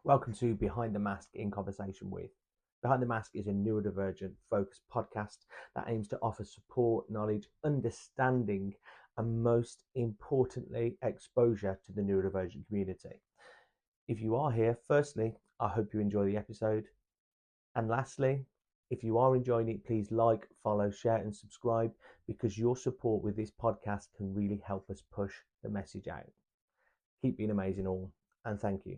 Welcome to Behind the Mask in Conversation with. Behind the Mask is a neurodivergent focused podcast that aims to offer support, knowledge, understanding, and most importantly, exposure to the neurodivergent community. If you are here, firstly, I hope you enjoy the episode. And lastly, if you are enjoying it, please like, follow, share, and subscribe because your support with this podcast can really help us push the message out. Keep being amazing all, and thank you.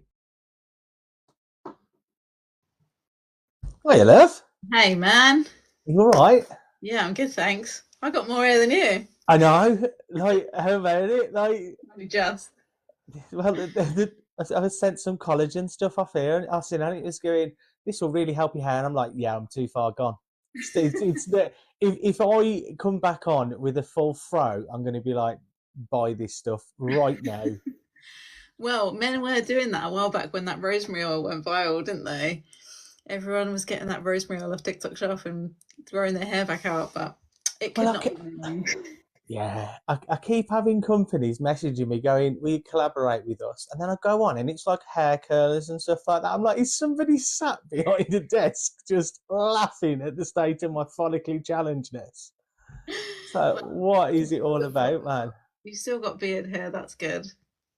Hiya, love. Hey, man. You all right? Yeah, I'm good, thanks. I got more hair than you. I know. Like, how about it? Like, Only just. well, I sent some collagen stuff off here, and I seen it was going, this will really help your hair. And I'm like, yeah, I'm too far gone. It's if I come back on with a full fro, I'm going to be like, buy this stuff right now. Well, men were doing that a while back when that rosemary oil went viral, didn't they? Everyone was getting that rosemary oil off TikTok shop and throwing their hair back out, but it could not be done. Yeah, I keep having companies messaging me going, will you collaborate with us? And then I go on and it's like hair curlers and stuff like that. I'm like, is somebody sat behind a desk just laughing at the state of my follically challengedness? So what is it all about, man? You still got beard hair, that's good.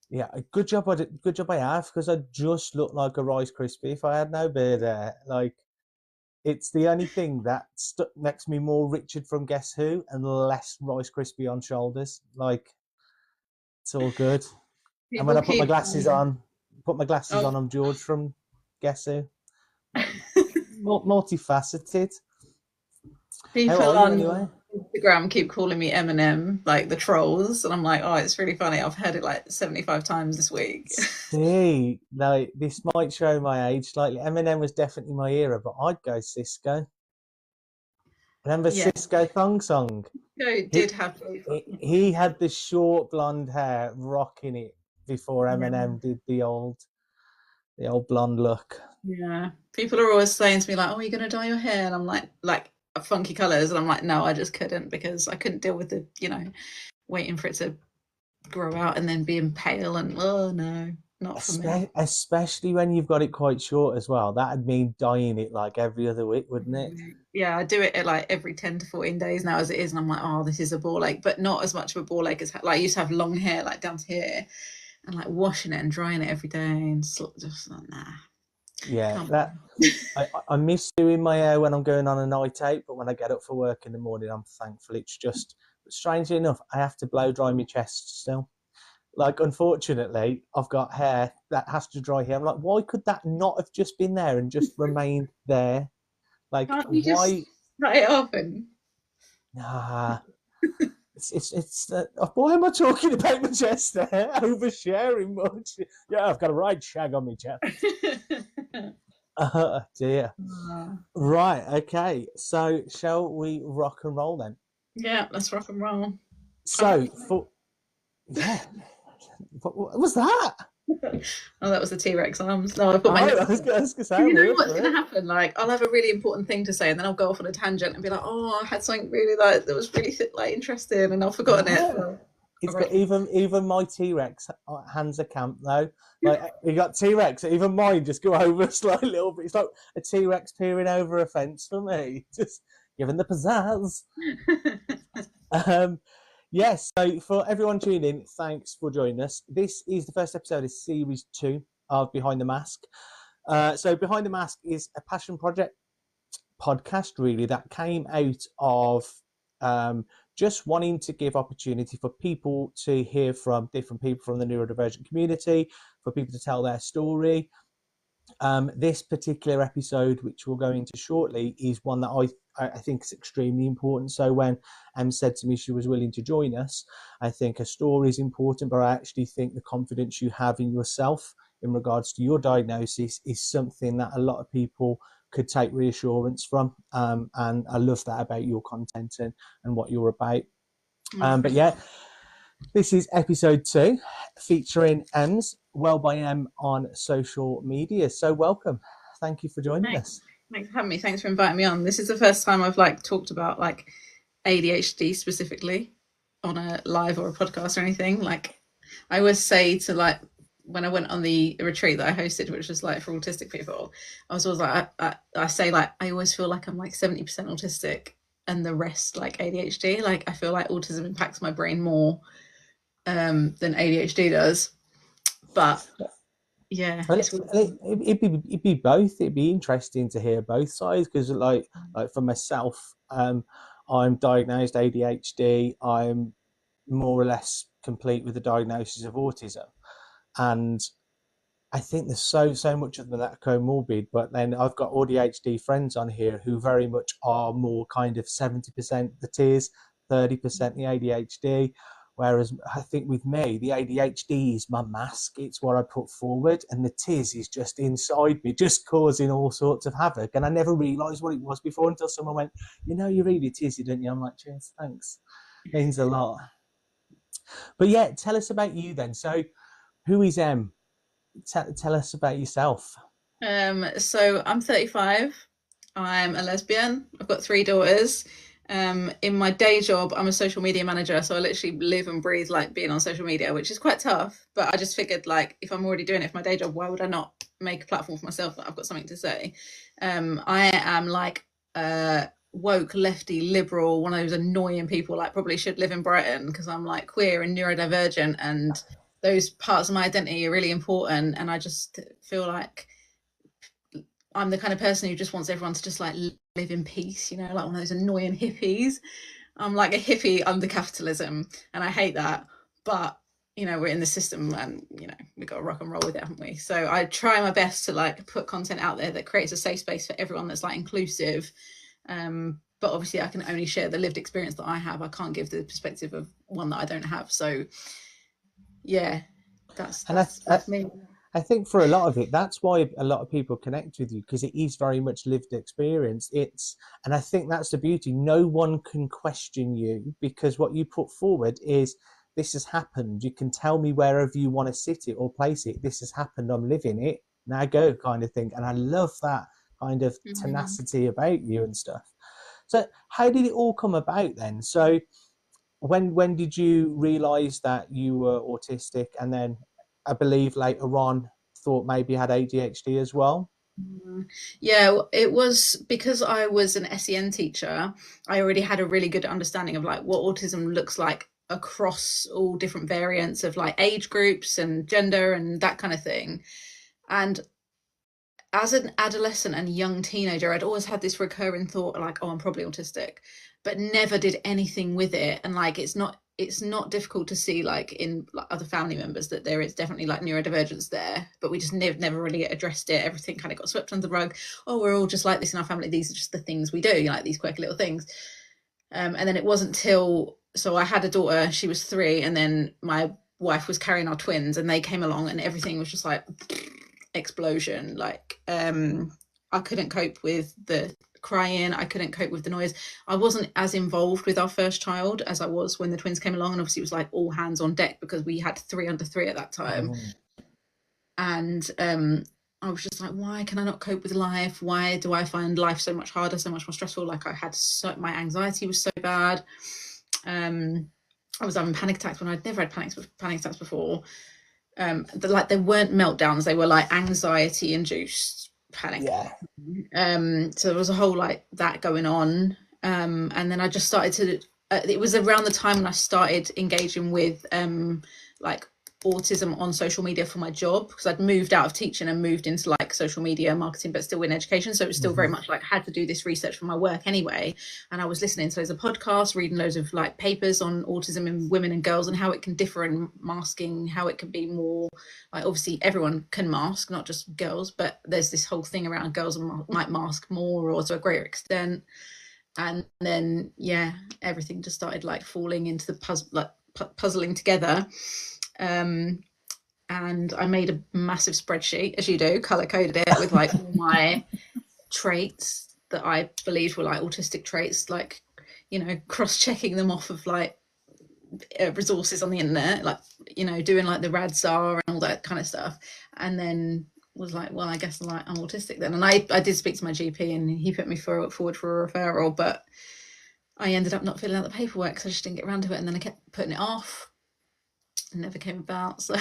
Yeah, good job I have, because I just look like a Rice Krispie if I had no beard hair. Like, it's the only thing that makes me more Richard from Guess Who and less Rice Krispie on shoulders. Like, it's all good. And when I put my glasses on, I'm George from Guess Who. Multifaceted. People on Instagram keep calling me Eminem, like the trolls, and I'm like, oh, it's really funny. I've heard it like 75 times this week. See, like, this might show my age slightly. Eminem was definitely my era, but I'd go Cisco. Remember Cisco Thong Song? He had the short blonde hair, rocking it before Eminem did the old blonde look. Yeah, people are always saying to me like, "Oh, are you going to dye your hair?" And I'm like funky colors, and I'm like, no, I just couldn't, because I couldn't deal with the waiting for it to grow out and then being pale, and oh no. Not for me. Especially when you've got it quite short as well. That'd mean dyeing it like every other week, wouldn't it? Yeah, I do it at like every 10 to 14 days now as it is, and I'm like, oh, this is a ball ache, but not as much of a ball ache as like I used to have long hair like down to here, and like washing it and drying it every day, and just like, nah. Yeah, I miss doing my hair when I'm going on a night out, but when I get up for work in the morning, I'm thankful. It's just, strangely enough, I have to blow dry my chest still. Like, unfortunately, I've got hair that has to dry here. I'm like, why could that not have just been there and just remained there? Like, can't you why? Just cut it off and... Nah. It's why am I talking about my chest there? Oversharing much. Yeah, I've got a right shag on my chest. Oh, dear. Right, okay. So, shall we rock and roll then? Yeah, let's rock and roll. So, what was that? Oh, that was the T-Rex arms. No, I've got my. I was going to say, you know what's going to happen? Like, I'll have a really important thing to say, and then I'll go off on a tangent and be like, "Oh, I had something really that was really interesting, and I've forgotten it." So, it's got even my T-Rex hands are camp though. Like, you got T-Rex, even mine just go over a slight little bit. It's like a T-Rex peering over a fence for me, just giving the pizzazz. Yes, so for everyone tuning in, thanks for joining us. This is the first episode of Series 2 of Behind the Mask. So Behind the Mask is a passion project podcast, really, that came out of just wanting to give opportunity for people to hear from different people from the neurodivergent community, for people to tell their story. This particular episode, which we'll go into shortly, is one that I think is extremely important. So when Em said to me she was willing to join us, I think a story is important, but I actually think the confidence you have in yourself in regards to your diagnosis is something that a lot of people could take reassurance from. And I love that about your content and what you're about. But yeah, this is episode 2 featuring Ems, Well by Em on social media. So welcome. Thank you for joining us. Thanks for having me. Thanks for inviting me on. This is the first time I've talked about ADHD specifically on a live or a podcast or anything. Like, I always say to when I went on the retreat that I hosted, which was like for autistic people, I was always like, I say like, I always feel like I'm like 70% autistic and the rest like ADHD. Like I feel like autism impacts my brain more than ADHD does. But yeah, it'd be both. It'd be interesting to hear both sides because, like for myself, I'm diagnosed ADHD. I'm more or less complete with the diagnosis of autism, and I think there's so much of that comorbid. But then I've got ADHD friends on here who very much are more kind of 70% the tears, 30% the ADHD. Whereas I think with me, the ADHD is my mask. It's what I put forward, and the tears is just inside me, just causing all sorts of havoc. And I never realised what it was before until someone went, "You know, you really tizzy, don't you?" I'm like, "Cheers, thanks, means a lot." But yeah, tell us about you then. So, who is Em? Tell us about yourself. So I'm 35. I'm a lesbian. I've got 3 daughters. In my day job, I'm a social media manager, so I literally live and breathe like being on social media, which is quite tough. But I just figured, like, if I'm already doing it for my day job, why would I not make a platform for myself that I've got something to say? I am like woke, lefty, liberal, one of those annoying people like probably should live in Brighton because I'm like queer and neurodivergent, and those parts of my identity are really important. And I just feel like I'm the kind of person who just wants everyone to just like live in peace, you know, like one of those annoying hippies. I'm like a hippie under capitalism, and I hate that. But you know, we're in the system, and you know, we've got to rock and roll with it, haven't we? So I try my best to like put content out there that creates a safe space for everyone, that's like inclusive. But obviously, I can only share the lived experience that I have. I can't give the perspective of one that I don't have. So yeah, that's me. I think for a lot of it, that's why a lot of people connect with you, because it is very much lived experience. And I think that's the beauty. No one can question you because what you put forward is, this has happened. You can tell me wherever you want to sit it or place it. This has happened. I'm living it. Now go, kind of thing. And I love that kind of tenacity about you and stuff. So how did it all come about then? So when did you realize that you were autistic, and then I believe later on thought maybe you had ADHD as well? Yeah, it was because I was an SEN teacher. I already had a really good understanding of like what autism looks like across all different variants of like age groups and gender and that kind of thing. And as an adolescent and young teenager, I'd always had this recurring thought like, oh, I'm probably autistic, but never did anything with it. And like, it's not difficult to see like in like other family members that there is definitely like neurodivergence there, but we just never really addressed it. Everything kind of got swept under the rug. Oh, we're all just like this in our family. These are just the things we do, you know, like these quirky little things. And then it wasn't till, so I had a daughter, she was 3, and then my wife was carrying our twins, and they came along, and everything was just like explosion. Like I couldn't cope with the crying, I couldn't cope with the noise. I wasn't as involved with our first child as I was when the twins came along, and obviously it was like all hands on deck because we had 3 under 3 at that time. And I was just like, why can I not cope with life? Why do I find life so much harder, so much more stressful? Like I had my anxiety was so bad. I was having panic attacks when I'd never had panic attacks before. Like they weren't meltdowns, they were like anxiety induced panic. So there was a whole like that going on. And then I just started to it was around the time when I started engaging with like autism on social media for my job, because I'd moved out of teaching and moved into like social media marketing, but still in education. So it was still very much like I had to do this research for my work anyway. And I was listening to loads of podcasts, reading loads of like papers on autism in women and girls and how it can differ in masking, how it can be more like, obviously everyone can mask, not just girls, but there's this whole thing around girls might mask more or to a greater extent. And then yeah, everything just started like falling into the puzzle, like puzzling together. And I made a massive spreadsheet, as you do, color coded it with like all my traits that I believed were like autistic traits, like, you know, cross-checking them off of like resources on the internet, like, you know, doing like the RADSAR and all that kind of stuff. And then was like, well, I guess I'm autistic then. And I did speak to my GP, and he put me forward for a referral, but I ended up not filling out the paperwork because I just didn't get around to it. And then I kept putting it off. It never came about. So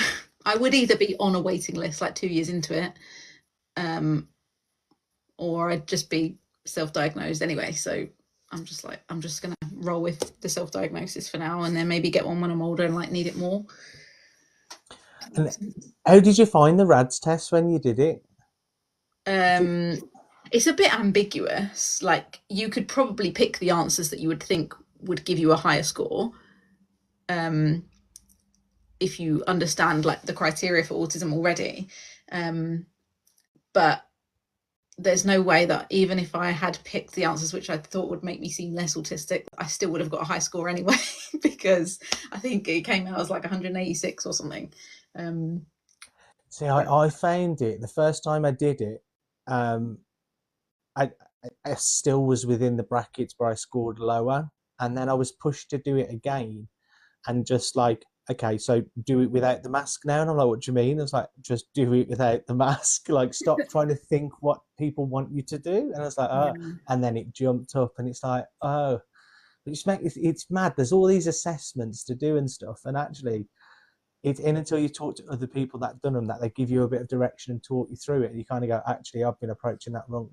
I would either be on a waiting list like 2 years into it, or I'd just be self-diagnosed anyway. So I'm just gonna roll with the self-diagnosis for now, and then maybe get one when I'm older and like need it more. And how did you find the RADS test when you did it? It's a bit ambiguous. Like, you could probably pick the answers that you would think would give you a higher score, if you understand like the criteria for autism already. But there's no way that even if I had picked the answers which I thought would make me seem less autistic, I still would have got a high score anyway, because I think it came out as like 186 or something. See, I found it the first time I did it. I still was within the brackets, but I scored lower, and then I was pushed to do it again, and just like, okay, so do it without the mask now. And I'm like, what do you mean? It's like, just do it without the mask. Like, stop trying to think what people want you to do. And I was like, oh, and then it jumped up, and it's like, oh, it's mad. There's all these assessments to do and stuff, and actually, it's in until you talk to other people that've done them that they give you a bit of direction and talk you through it. And you kind of go, actually, I've been approaching that wrong.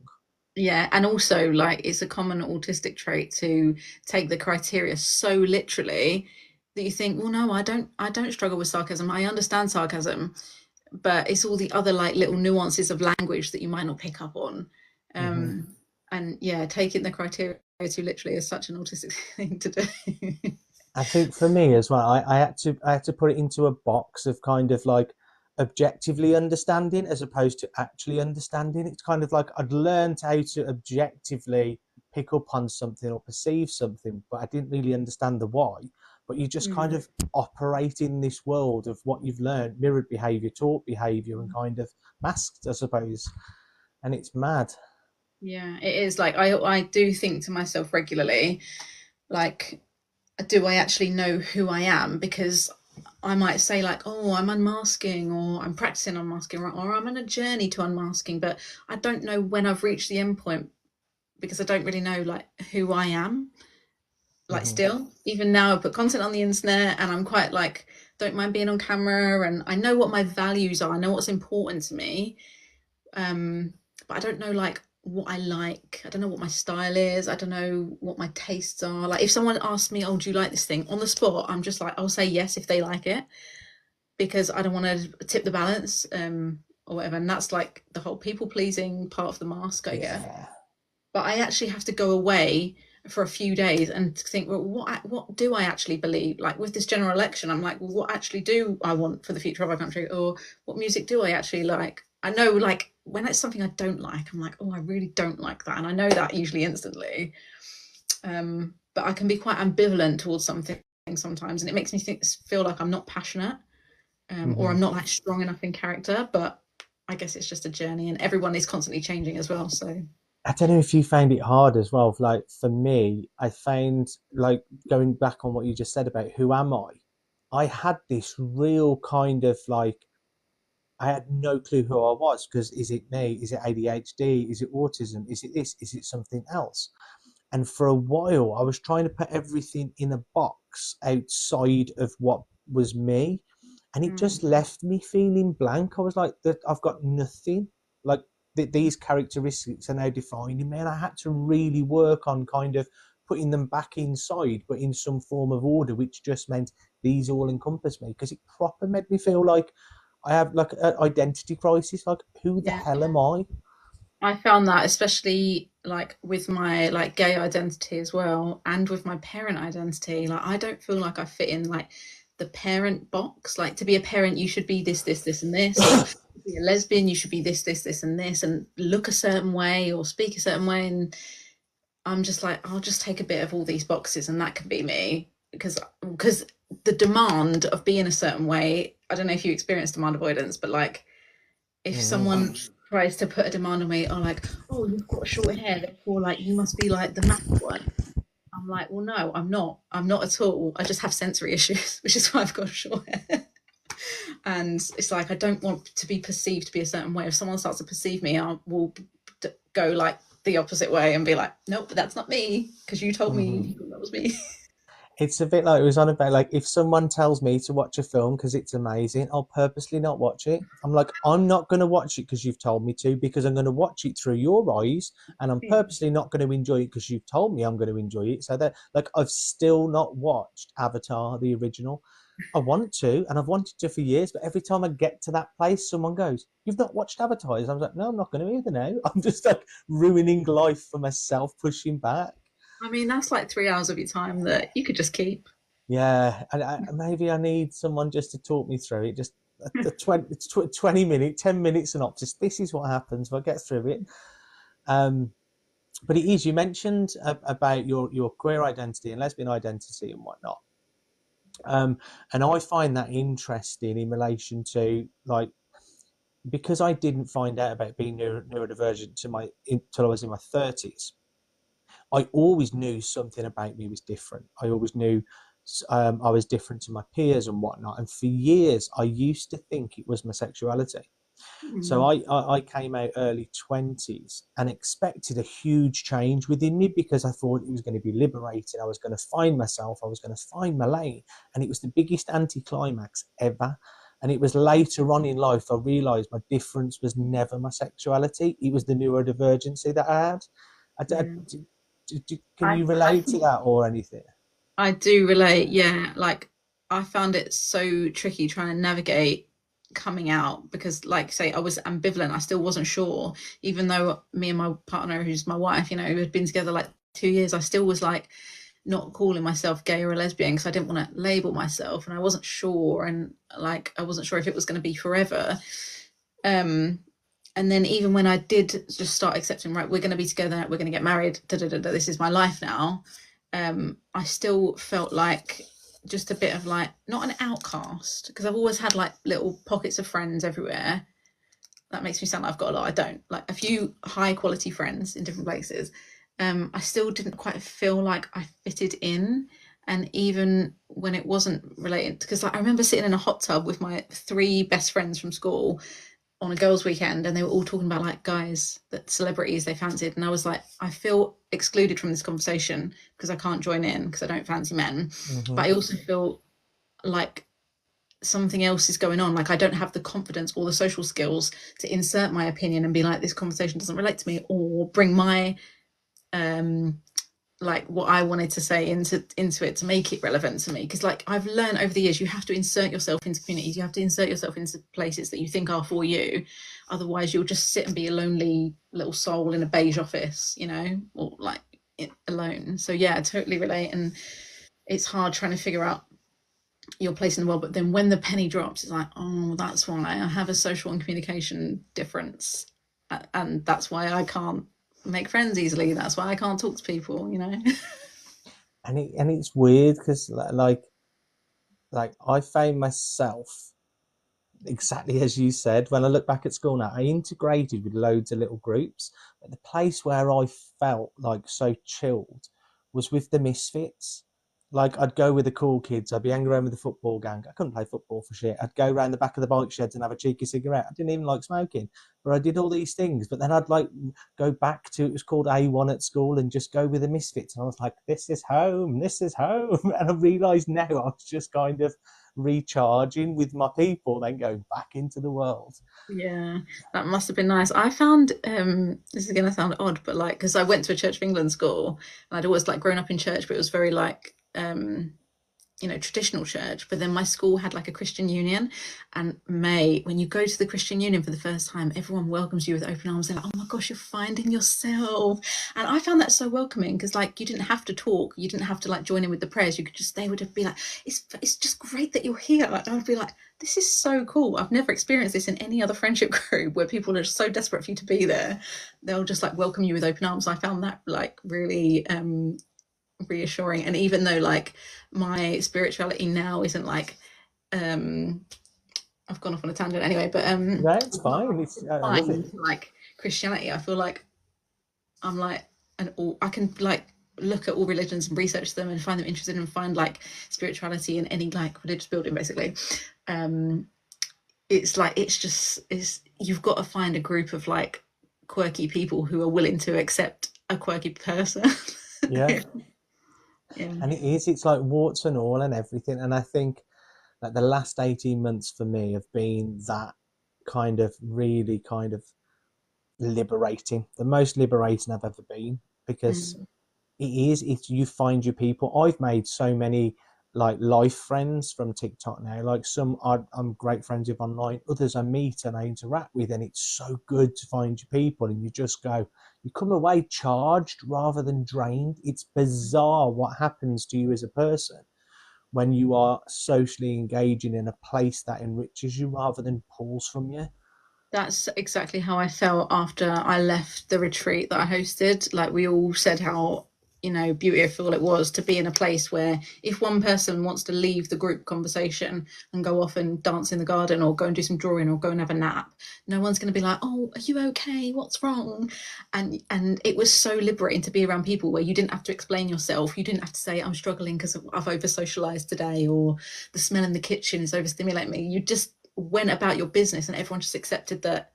Yeah, and also like it's a common autistic trait to take the criteria so literally that you think, well, no, I don't struggle with sarcasm. I understand sarcasm, but it's all the other like little nuances of language that you might not pick up on. And yeah, taking the criteria too literally is such an autistic thing to do. I think for me as well, I had to put it into a box of kind of like objectively understanding as opposed to actually understanding. It's kind of like I'd learned how to objectively pick up on something or perceive something, but I didn't really understand the why. But you just kind of operate in this world of what you've learned, mirrored behavior, taught behavior, and kind of masked, I suppose. And it's mad. Yeah, it is. Like I do think to myself regularly, like, do I actually know who I am? Because I might say like, oh, I'm unmasking, or I'm practicing unmasking, or I'm on a journey to unmasking, but I don't know when I've reached the end point, because I don't really know like who I am. Like, still, even now I put content on the internet and I'm quite like, don't mind being on camera, and I know what my values are, I know what's important to me. But I don't know like what I like. I don't know what my style is. I don't know what my tastes are. Like, if someone asks me, oh, do you like this thing, on the spot, I'm just like, I'll say yes if they like it, because I don't want to tip the balance, or whatever. And that's like the whole people pleasing part of the mask, I guess. But I actually have to go away for a few days and think, well, what do I actually believe? Like with this general election, I'm like, well, what actually do I want for the future of our country? Or what music do I actually like? I know, like, when it's something I don't like, I'm like, oh, I really don't like that. And I know that usually instantly. But I can be quite ambivalent towards something sometimes. And it makes me feel like I'm not passionate, or I'm not like strong enough in character. But I guess it's just a journey, and everyone is constantly changing as well. So I don't know if you found it hard as well. Like for me, I found, like, going back on what you just said about who am I had this real kind of like, I had no clue who I was, because is it me? Is it ADHD? Is it autism? Is it this? Is it something else? And for a while, I was trying to put everything in a box outside of what was me. And it just left me feeling blank. I was like, I've got nothing. Like, these characteristics are now defining me. And I had to really work on kind of putting them back inside, but in some form of order, which just meant these all encompass me. Because it proper made me feel like I have like an identity crisis. Like, who the hell am I? I found that especially like with my like gay identity as well, and with my parent identity, like I don't feel like I fit in like the parent box. Like, to be a parent, you should be this, and this. Or to be a lesbian, you should be this, and this, and look a certain way or speak a certain way. And I'm just like, I'll just take a bit of all these boxes, and that can be me. Because the demand of being a certain way, I don't know if you experience demand avoidance, but like, if someone tries to put a demand on me, or like, oh, you've got short hair, therefore like you must be like the math one. I'm like, well, no, I'm not at all. I just have sensory issues, which is why I've got short hair. And it's like, I don't want to be perceived to be a certain way. If someone starts to perceive me, I will go like the opposite way and be like, nope, that's not me, because you told me that was me. It's a bit like it was on about, like, if someone tells me to watch a film because it's amazing, I'll purposely not watch it. I'm like, I'm not going to watch it because you've told me to, because I'm going to watch it through your eyes, and I'm purposely not going to enjoy it because you've told me I'm going to enjoy it. So that, like, I've still not watched Avatar, the original. I want to, and I've wanted to for years, but every time I get to that place, someone goes, "You've not watched Avatar?" I'm like, "No, I'm not going to either now." I'm just like ruining life for myself, pushing back. I mean, that's like 3 hours of your time that you could just keep. Yeah, and maybe I need someone just to talk me through it. Just a 20 minute, 10 minute synopsis. This is what happens if I get through it. Um, but it is. You mentioned about your queer identity and lesbian identity and whatnot. And I find that interesting in relation to, like, because I didn't find out about being neurodivergent until I was in my 30s. I always knew something about me was different. I always knew I was different to my peers and whatnot. And for years, I used to think it was my sexuality. So Mm, I came out early 20s and expected a huge change within me, because I thought it was going to be liberating. I was going to find myself. I was going to find my lane. And it was the biggest anticlimax ever. And it was later on in life I realised my difference was never my sexuality. It was the neurodivergency that I had. yeah. Can I, you I relate to think that or anything? I do relate. Yeah. Like, I found it so tricky trying to navigate coming out because, like, say, I was ambivalent. I still wasn't sure, even though me and my partner, who's my wife, who had been together like 2 years, I still was like not calling myself gay or a lesbian because I didn't want to label myself, and I wasn't sure, and like I wasn't sure if it was going to be forever. Um, and then even when I did just start accepting, right, we're going to be together, we're going to get married, da, da, da, da, this is my life now. I still felt like just a bit of like not an outcast because I've always had like little pockets of friends everywhere. That makes me sound like I've got a lot. I don't, like a few high quality friends in different places. I still didn't quite feel like I fitted in. And even when it wasn't related, because like I remember sitting in a hot tub with my three best friends from school on a girls' weekend, and they were all talking about like guys, that celebrities they fancied, and I was like, I feel excluded from this conversation because I can't join in because I don't fancy men, Mm-hmm. but I also feel like something else is going on. Like I don't have the confidence or the social skills to insert my opinion and be like, this conversation doesn't relate to me, or bring my um like what I wanted to say into it to make it relevant to me. Because like I've learned over the years, you have to insert yourself into communities, you have to insert yourself into places that you think are for you. Otherwise you'll just sit and be a lonely little soul in a beige office, or like alone. So yeah, I totally relate. And it's hard trying to figure out your place in the world, but then when the penny drops, it's like, oh, that's why I have a social and communication difference, and that's why I can't make friends easily, that's why I can't talk to people. And it's weird because, like I found myself exactly as you said. When I look back at school now, I integrated with loads of little groups, but the place where I felt like so chilled was with the misfits. Like, I'd go with the cool kids, I'd be hanging around with the football gang. I couldn't play football for shit. I'd go around the back of the bike sheds and have a cheeky cigarette. I didn't even like smoking, but I did all these things. But then I'd like go back to, it was called A1 at school, and just go with the misfits. And I was like, this is home, this is home. And I realised now I was just kind of recharging with my people, then going back into the world. Yeah, that must have been nice. I found this is going to sound odd, but like because I went to a Church of England school and I'd always like grown up in church, but it was very like traditional church. But then my school had like a Christian union, and when you go to the Christian union for the first time, everyone welcomes you with open arms. They're like, oh my gosh, you're finding yourself. And I found that so welcoming because like you didn't have to talk, you didn't have to like join in with the prayers. You could just, they would be like, it's just great that you're here. Like, I would be like, this is so cool. I've never experienced this in any other friendship group where people are just so desperate for you to be there. They'll just like welcome you with open arms. I found that like really reassuring. And even though like my spirituality now isn't like I've gone off on a tangent anyway, but Yeah, it's fine. I love it. like Christianity, I feel like I'm like I can like look at all religions and research them and find them interesting and find like spirituality in any like religious building basically. It's like it's you've got to find a group of like quirky people who are willing to accept a quirky person. Yeah. Yeah. And it's like warts and all and everything. And I think like the last 18 months for me have been that kind of really kind of liberating, the most liberating I've ever been, because Mm. it's you find your people. I've made so many like life friends from TikTok now. Like some I'm great friends with online, others I meet and I interact with, and it's so good to find your people. And you just go, you come away charged rather than drained. It's bizarre what happens to you as a person when you are socially engaging in a place that enriches you rather than pulls from you. That's exactly how I felt after I left the retreat that I hosted. Like we all said how, beautiful it was to be in a place where if one person wants to leave the group conversation and go off and dance in the garden or go and do some drawing or go and have a nap, no one's going to be like, "Oh, are you okay? What's wrong?" And it was so liberating to be around people where you didn't have to explain yourself. You didn't have to say, "I'm struggling because I've over socialized today," or "the smell in the kitchen is overstimulating me." You just went about your business and everyone just accepted that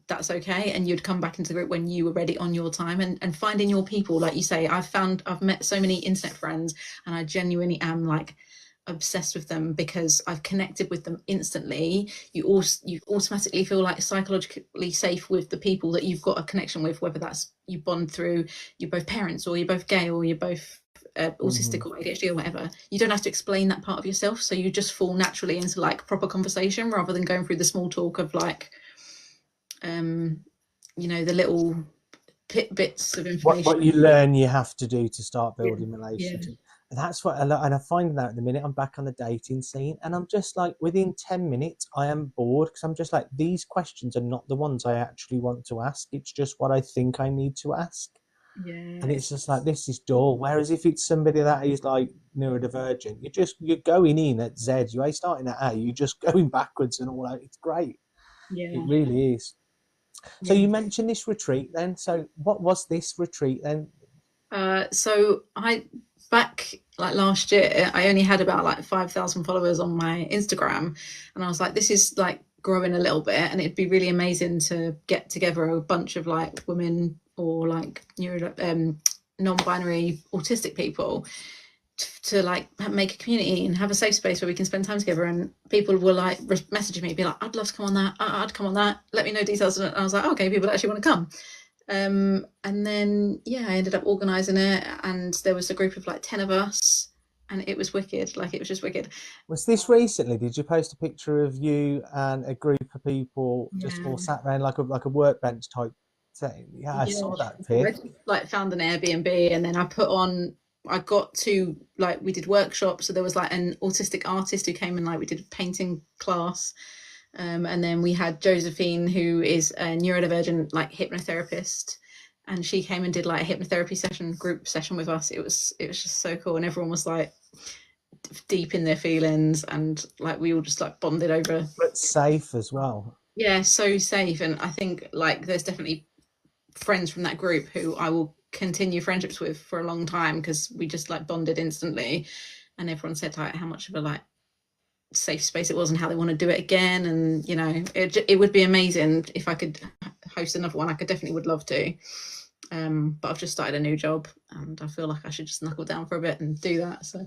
that's okay, and you'd come back into the group when you were ready on your time. And finding your people, like you say, I've met so many internet friends, and I genuinely am like obsessed with them because I've connected with them instantly. You automatically feel like psychologically safe with the people that you've got a connection with, whether that's you bond through you're both parents or you're both gay or you're both Mm-hmm. autistic or ADHD or whatever. You don't have to explain that part of yourself, so you just fall naturally into like proper conversation rather than going through the small talk of like um the little bits of What information. you learn you have to do to start Yeah, building yeah, relationships. And that's what and I find that at the minute I'm back on the dating scene, and I'm just like within 10 minutes I am bored because I'm just like, these questions are not the ones I actually want to ask. It's just what I think I need to ask. yeah. And it's just like, this is dull. Whereas if it's somebody that is like neurodivergent, you're going in at Z, you ain't starting at A, you're just going backwards and all that. It's great. It Yeah, really is. So yeah. you mentioned this retreat then. So what was this retreat then? So I back like last year, I only had about like 5,000 followers on my Instagram, and I was like, this is like growing a little bit, and it'd be really amazing to get together a bunch of like women or like non-binary autistic people to like make a community and have a safe space where we can spend time together. And people were like messaging me, be like, "I'd love to come on that. I'd come on that. Let me know details." And I was like, "Okay, people actually want to come." And then yeah, I ended up organising it, and there was a group of like 10 of us, and it was wicked. Like it was just wicked. Was this recently? Did you post a picture of you and a group of people just all Yeah, sat around like a workbench type setting? Yeah, I yeah. saw that I pic. just, like found an Airbnb, and then I got to like we did workshops. So there was like an autistic artist who came and like we did a painting class. And then we had Josephine, who is a neurodivergent like hypnotherapist, and she came and did like a hypnotherapy group session with us. It was just so cool, and everyone was like deep in their feelings, and like we all just like bonded over. But safe as well. Yeah, so safe, and I think like there's definitely friends from that group who I will continue friendships with for a long time because we just like bonded instantly, and everyone said like how much of a like safe space it was and how they want to do it again. And it would be amazing if I could host another one. I could definitely would love to, but I've just started a new job and I feel like I should just knuckle down for a bit and do that. So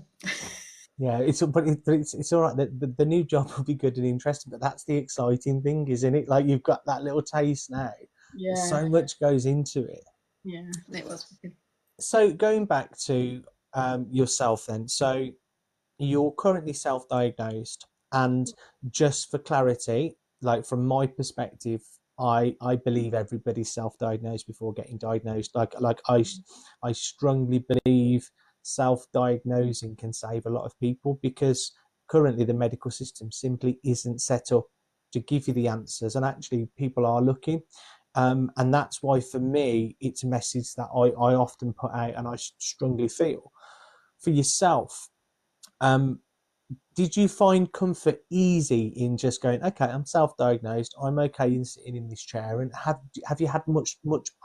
Yeah, it's all right. The new job will be good and interesting, but that's the exciting thing, isn't it? Like you've got that little taste now, but yeah, so much goes into it. yeah, it was good. So going back to yourself then, so you're currently self-diagnosed, and just for clarity, like from my perspective, I believe everybody's self-diagnosed before getting diagnosed. I strongly believe self-diagnosing can save a lot of people, because currently the medical system simply isn't set up to give you the answers, and actually people are looking. And that's why for me it's a message that I often put out, and I strongly feel for yourself. um, did you find comfort easy in just going, okay, I'm self-diagnosed, I'm okay in sitting in this chair? And have you had much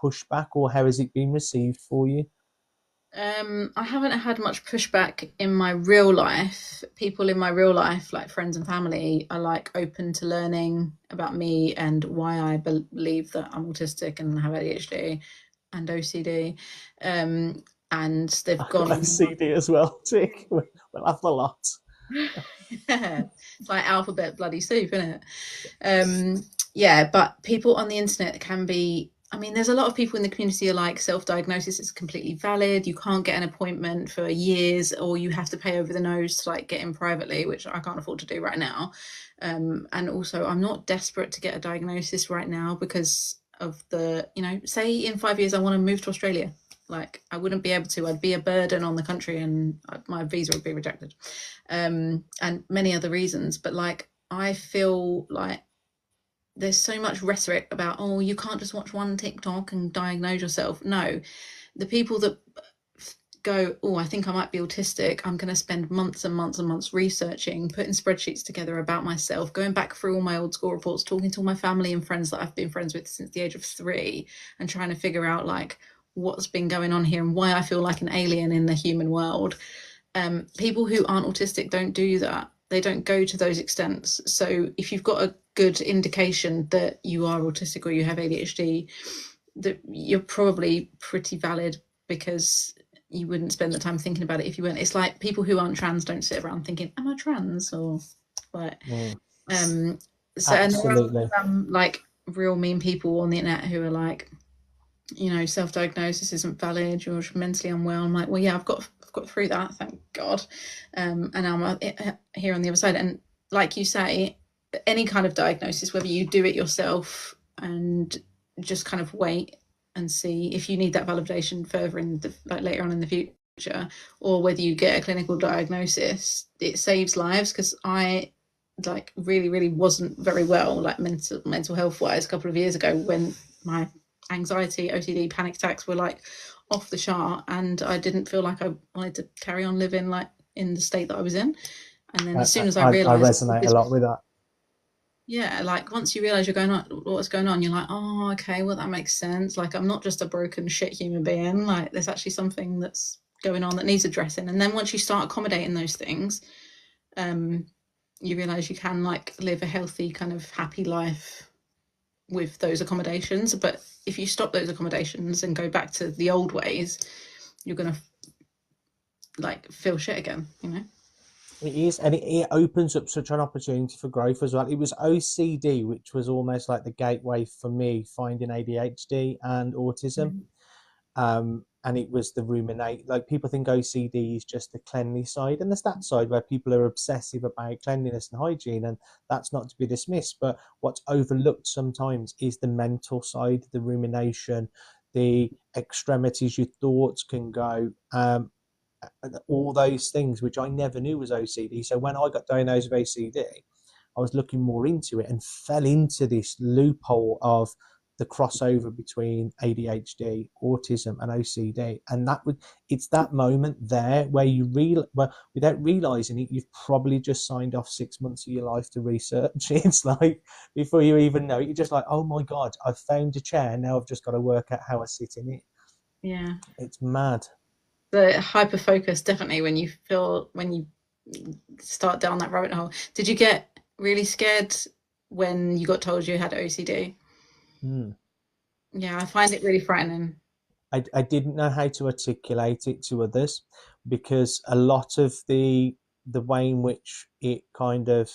pushback, or how has it been received for you? I haven't had much pushback in my real life. People in my real life, like friends and family, are like open to learning about me and why I believe that I'm autistic and have ADHD and OCD. and they've I've got gone. OCD as well, Tick. We'll have the lot. Yeah, it's like alphabet bloody soup, isn't it? Yeah, but people on the internet can be. I mean, there's a lot of people in the community are like, self-diagnosis is completely valid. You can't get an appointment for years, or you have to pay over the nose to like get in privately, which I can't afford to do right now. And also, I'm not desperate to get a diagnosis right now because of the, say in 5 years I want to move to Australia. Like, I wouldn't be able to. I'd be a burden on the country, and my visa would be rejected, and many other reasons. But like, I feel like there's so much rhetoric about, oh, you can't just watch one TikTok and diagnose yourself. No, the people that go, oh, I think I might be autistic, I'm going to spend months and months and months researching, putting spreadsheets together about myself, going back through all my old school reports, talking to all my family and friends that I've been friends with since the age of 3, and trying to figure out like what's been going on here and why I feel like an alien in the human world. People who aren't autistic don't do that. They don't go to those extents. So if you've got a good indication that you are autistic or you have ADHD, that you're probably pretty valid, because you wouldn't spend the time thinking about it if you weren't. It's like people who aren't trans don't sit around thinking, am I trans? Or like, so, and there are some like real mean people on the internet who are like, self-diagnosis isn't valid, you're mentally unwell. I'm like, well, yeah, I've got through that, thank God. And I'm here on the other side. And like you say, any kind of diagnosis, whether you do it yourself and just kind of wait and see if you need that validation further in the, like later on in the future, or whether you get a clinical diagnosis, it saves lives. Because I like really wasn't very well, like mental health wise, a couple of years ago, when my anxiety, OCD, panic attacks were like off the chart, and I didn't feel like I wanted to carry on living like in the state that I was in. And then as soon as I realized, I resonate a lot with that. Yeah, like once you realize you're going on, what's going on, you're like, oh, okay, well that makes sense. Like, I'm not just a broken shit human being. Like, there's actually something that's going on that needs addressing. And then once you start accommodating those things, you realize you can like live a healthy kind of happy life with those accommodations. But if you stop those accommodations and go back to the old ways, you're gonna like feel shit again, It is, and it opens up such an opportunity for growth as well. It was OCD, which was almost like the gateway for me finding ADHD and autism. And it was the ruminate. Like, people think OCD is just the cleanliness side, and there's that side where people are obsessive about cleanliness and hygiene, and that's not to be dismissed. But what's overlooked sometimes is the mental side, the rumination, the extremities your thoughts can go. All those things which I never knew was OCD. So when I got diagnosed with OCD, I was looking more into it and fell into this loophole of the crossover between ADHD, autism, and OCD. And it's that moment there where without realizing it, you've probably just signed off 6 months of your life to research. It's like, before you even know it, you're just like, oh my God, I've found a chair. Now I've just got to work out how I sit in it. Yeah. It's mad. The hyper focus, definitely, when you start down that rabbit hole. Did you get really scared when you got told you had OCD? Yeah, I find it really frightening. I didn't know how to articulate it to others, because a lot of the way in which it kind of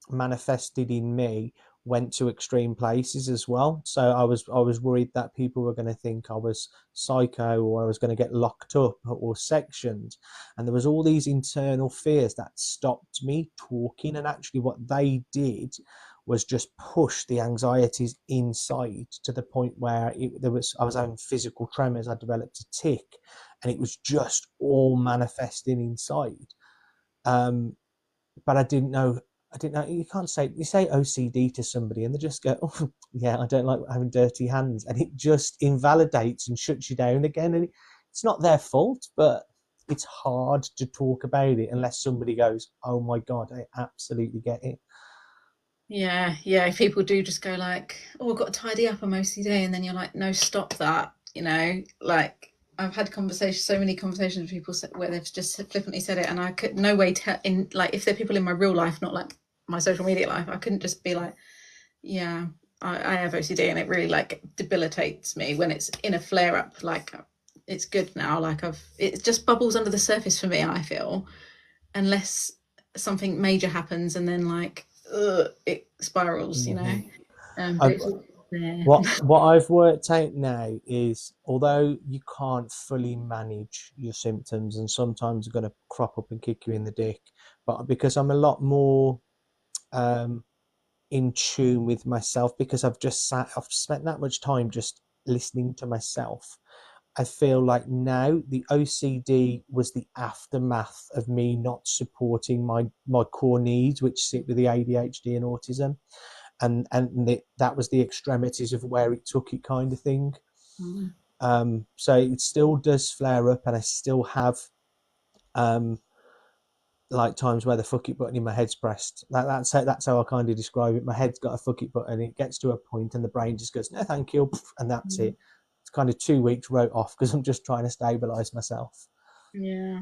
manifested in me went to extreme places as well. So I was worried that people were going to think I was psycho, or I was going to get locked up or sectioned. And there was all these internal fears that stopped me talking. And actually what they did was just push the anxieties inside to the point where I was having physical tremors. I developed a tic, and it was just all manifesting inside. But I didn't know. You can't say, you say OCD to somebody and they just go, oh, yeah, I don't like having dirty hands. And it just invalidates and shuts you down again. And it's not their fault, but it's hard to talk about it unless somebody goes, oh my God, I absolutely get it. Yeah. People do just go like, oh, I've got to tidy up, I'm OCD. And then you're like, no, stop that. Like, I've had so many conversations with people where they've just flippantly said it, and I could no way tell, in like, if they're people in my real life, not like my social media life, I couldn't just be like, yeah, I have OCD, and it really like debilitates me when it's in a flare up, like it's good now. Like it just bubbles under the surface for me, I feel, unless something major happens and then like it spirals, you know. But I, it's all there. what I've worked out now is, although you can't fully manage your symptoms, and sometimes they're going to crop up and kick you in the dick, but because I'm a lot more in tune with myself, because I've spent that much time just listening to myself. I feel like now the OCD was the aftermath of me not supporting my core needs, which sit with the ADHD and autism, and that was the extremities of where it took it, kind of thing. So it still does flare up, and I still have like times where the fuck it button in my head's pressed. That's how I kind of describe it. My head's got a fuck it button. It gets to a point, and the brain just goes, "No, thank you," and that's it. It's kind of 2 weeks wrote off because I'm just trying to stabilize myself. Yeah.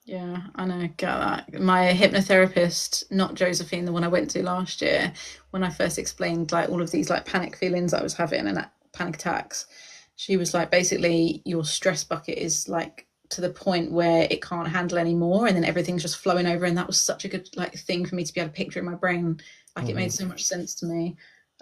Yeah, I know, get that. My hypnotherapist, not Josephine, the one I went to last year, when I first explained like all of these like panic feelings I was having and panic attacks, she was like, basically your stress bucket is like to the point where it can't handle anymore, and then everything's just flowing over. And that was such a good like thing for me to be able to picture in my brain. Like it made so much sense to me.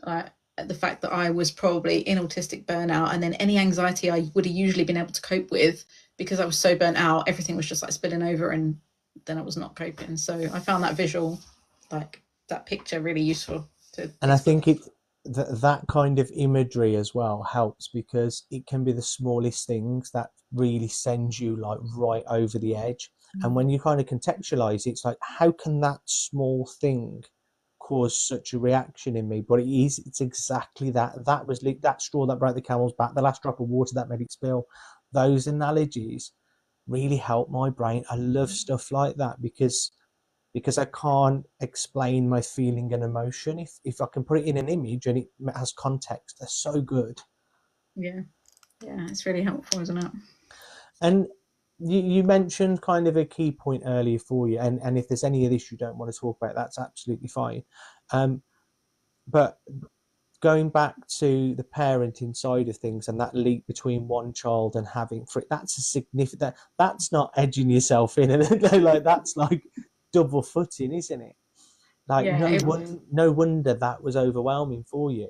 Like the fact that I was probably in autistic burnout, and then any anxiety I would have usually been able to cope with, because I was so burnt out, everything was just like spilling over, and then I was not coping. So I found that visual, like that picture, really useful to And I explain. think that kind of imagery as well helps, because it can be the smallest things that really send you like right over the edge. And when you kind of contextualize it, it's like, how can that small thing cause such a reaction in me? But it's exactly that. That was that straw that broke the camel's back, the last drop of water that made it spill. Those analogies really help my brain. I love stuff like that, because I can't explain my feeling and emotion. If I can put it in an image and it has context, they're so good. Yeah, yeah, it's really helpful, isn't it? And you mentioned kind of a key point earlier for you, and if there's any of this you don't want to talk about, that's absolutely fine. But going back to the parenting side of things, and that leap between one child and having three, that's a significant. That's not edging yourself in, and like that's like double footing, isn't it? Like Yeah, no wonder that was overwhelming for you.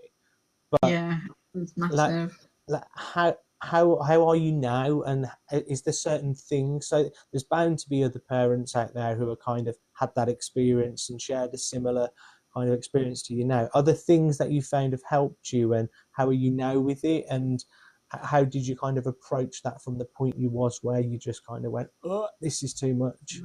But yeah, it was like, massive. how are you now, and is there certain things? So there's bound to be other parents out there who are kind of had that experience and shared a similar kind of experience to you now. Other things that you found have helped you, and how are you now with it, and how did you kind of approach that from the point you was where you just kind of went, oh, this is too much?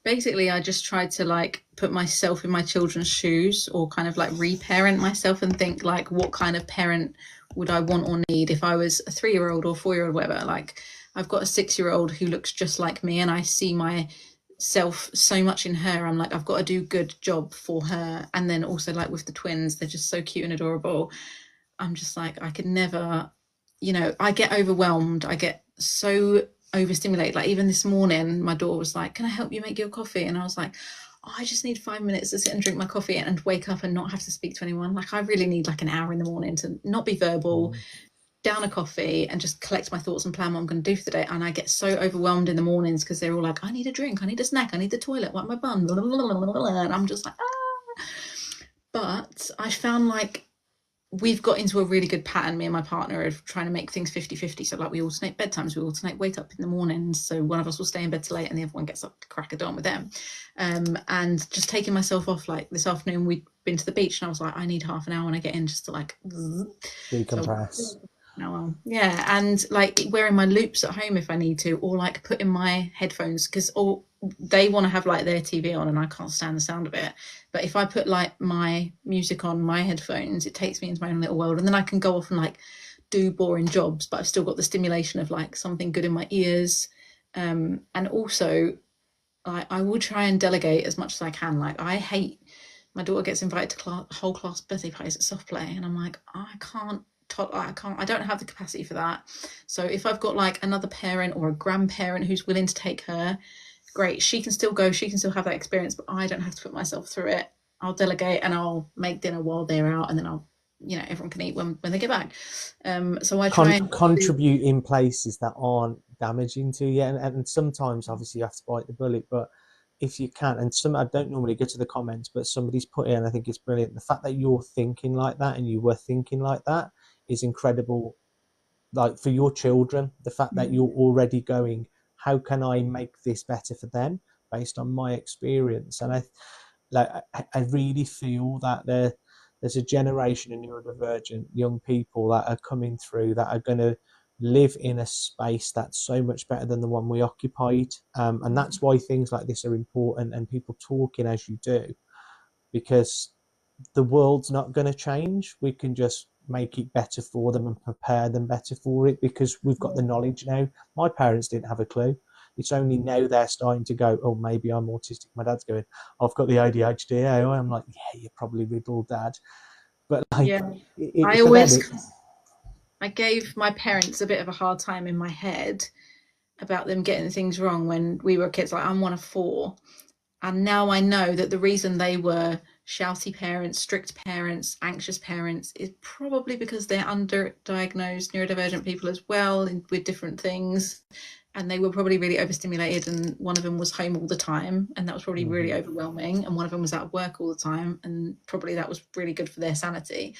Basically, I just tried to like put myself in my children's shoes, or kind of like reparent myself, and think like, what kind of parent would I want or need if I was a 3-year-old or 4-year-old, whatever. Like I've got a 6-year-old who looks just like me, and I see myself so much in her. I'm like, I've got to do a good job for her. And then also like with the twins, they're just so cute and adorable. I'm just like, I could never, I get overwhelmed. I get so overstimulated. Like even this morning, my daughter was like, "Can I help you make your coffee?" And I was like, oh, I just need 5 minutes to sit and drink my coffee and wake up and not have to speak to anyone. Like I really need like an hour in the morning to not be verbal, down a coffee, and just collect my thoughts and plan what I'm going to do for the day. And I get so overwhelmed in the mornings because they're all like, I need a drink, I need a snack, I need the toilet, wipe my bum, blah, blah, blah, blah, blah. And I'm just like, ah. But I found like we've got into a really good pattern, me and my partner, of trying to make things 50-50. So like we alternate bedtimes, we alternate wake up in the mornings, so one of us will stay in bed till late and the other one gets up to crack a dawn with them. And just taking myself off, like this afternoon we'd been to the beach and I was like, I need half an hour when I get in just to like Decompress. well, yeah, and like wearing my loops at home if I need to, or like putting my headphones, because all they want to have like their TV on and I can't stand the sound of it. But if I put like my music on my headphones, it takes me into my own little world, and then I can go off and like do boring jobs, but I've still got the stimulation of like something good in my ears. And also, I will try and delegate as much as I can. Like I hate my daughter gets invited to whole class birthday parties at soft play, and I'm like, I don't have the capacity for that. So if I've got like another parent or a grandparent who's willing to take her, great, she can still go, she can still have that experience, but I don't have to put myself through it. I'll delegate and I'll make dinner while they're out, and then I'll you know, everyone can eat when they get back. So I try and Contribute in places that aren't damaging to you, and sometimes obviously you have to bite the bullet, but if you can, and some, I don't normally go to the comments, but somebody's put in, I think it's brilliant, the fact that you're thinking like that and you were thinking like that is incredible. Like for your children, the fact that you're already going, how can I make this better for them based on my experience? And I really feel that there's a generation of neurodivergent young people that are coming through that are going to live in a space that's so much better than the one we occupied. And that's why things like this are important, and people talking as you do, because the world's not going to change. We can just make it better for them and prepare them better for it, because we've got the knowledge now. My parents didn't have a clue. It's only now they're starting to go, oh, maybe I'm autistic. My dad's going, I've got the ADHD. I'm like, yeah, you're probably riddled, Dad. But like, for them, I gave my parents a bit of a hard time in my head about them getting things wrong when we were kids. Like, I'm one of 4. And now I know that the reason they were shouty parents, strict parents, anxious parents is probably because they're underdiagnosed neurodivergent people as well, with different things. And they were probably really overstimulated, and one of them was home all the time, and that was probably really overwhelming, and one of them was at work all the time, and probably that was really good for their sanity.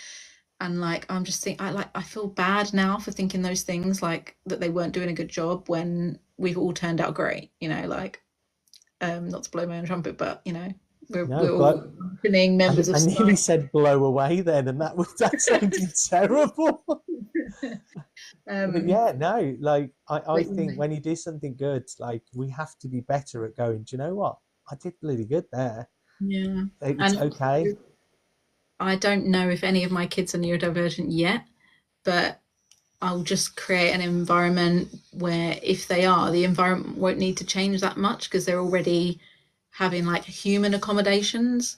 And like, I'm just thinking, I feel bad now for thinking those things, like that they weren't doing a good job when we've all turned out great, you know, like, not to blow my own trumpet, but you know, we're all functioning members of society. I nearly said blow away then, and that sounded terrible. But yeah, no, like I think when you do something good, like we have to be better at going, do you know what? I did really good there. Yeah. It's okay. I don't know if any of my kids are neurodivergent yet, but I'll just create an environment where if they are, the environment won't need to change that much because they're already having like human accommodations.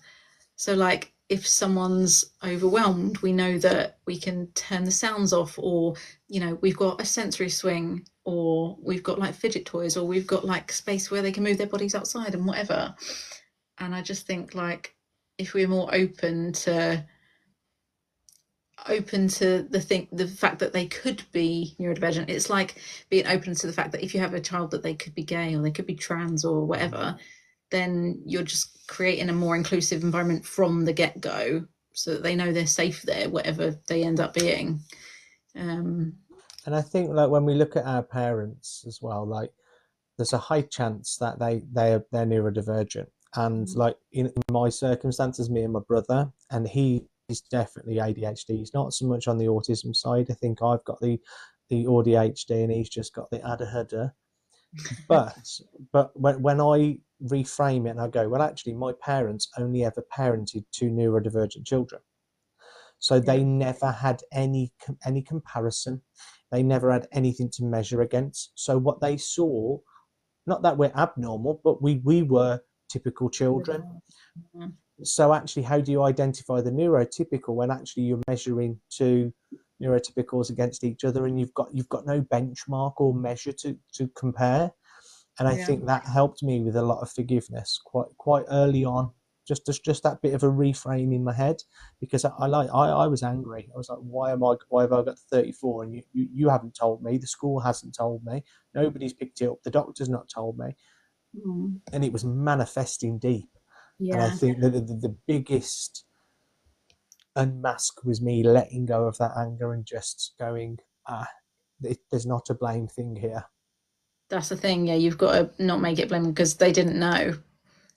So like if someone's overwhelmed, we know that we can turn the sounds off, or, you know, we've got a sensory swing, or we've got like fidget toys, or we've got like space where they can move their bodies outside and whatever. And I just think like if we're more open to the fact that they could be neurodivergent, it's like being open to the fact that if you have a child that they could be gay or they could be trans or whatever, then you're just creating a more inclusive environment from the get-go so that they know they're safe there, whatever they end up being. And I think like when we look at our parents as well, like there's a high chance that they're neurodivergent. And like in my circumstances, me and my brother, and he is definitely ADHD. He's not so much on the autism side. I think I've got the ADHD and he's just got the ADHD. But when I reframe it and I go, well, actually, my parents only ever parented 2 neurodivergent children, so they never had any comparison. They never had anything to measure against. So what they saw, not that we're abnormal, but we were typical children. So actually, how do you identify the neurotypical when actually you're measuring 2 neurotypicals against each other, and you've got no benchmark or measure to compare? And I think that helped me with a lot of forgiveness quite early on. Just that bit of a reframe in my head, because I was angry. I was like, why have I got 34 and you haven't told me, the school hasn't told me, nobody's picked it up, the doctor's not told me. And it was manifesting deep. And I think that the biggest unmask was me letting go of that anger and just going, there's not a blame thing here. That's the thing. Yeah, you've got to not make it blame, because they didn't know.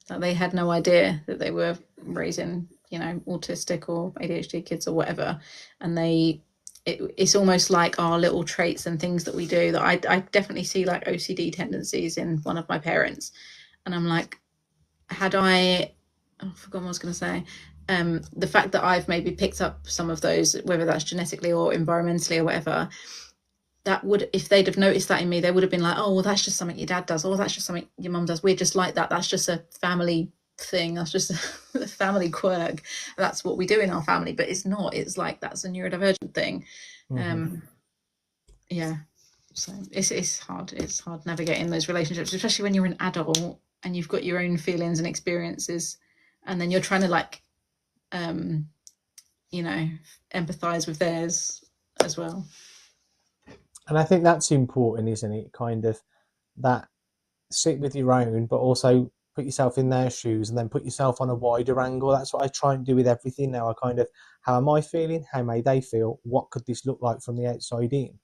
That they had no idea that they were raising, you know, autistic or ADHD kids or whatever. And it's almost like our little traits and things that we do that I definitely see like OCD tendencies in one of my parents. And I'm like, I forgot what I was going to say. The fact that I've maybe picked up some of those, whether that's genetically or environmentally or whatever, that would, if they'd have noticed that in me, they would have been like, oh, well, that's just something your dad does, or that's just something your mum does. We're just like that. That's just a family thing. That's just a family quirk. That's what we do in our family. But it's not. It's like that's a neurodivergent thing. Yeah. So it's hard. It's hard navigating those relationships, especially when you're an adult and you've got your own feelings and experiences, and then you're trying to like you know, empathize with theirs as well. And I think that's important, isn't it? Kind of that sit with your own, but also put yourself in their shoes and then put yourself on a wider angle. That's what I try and do with everything now. I kind of, how am I feeling? How may they feel? What could this look like from the outside in?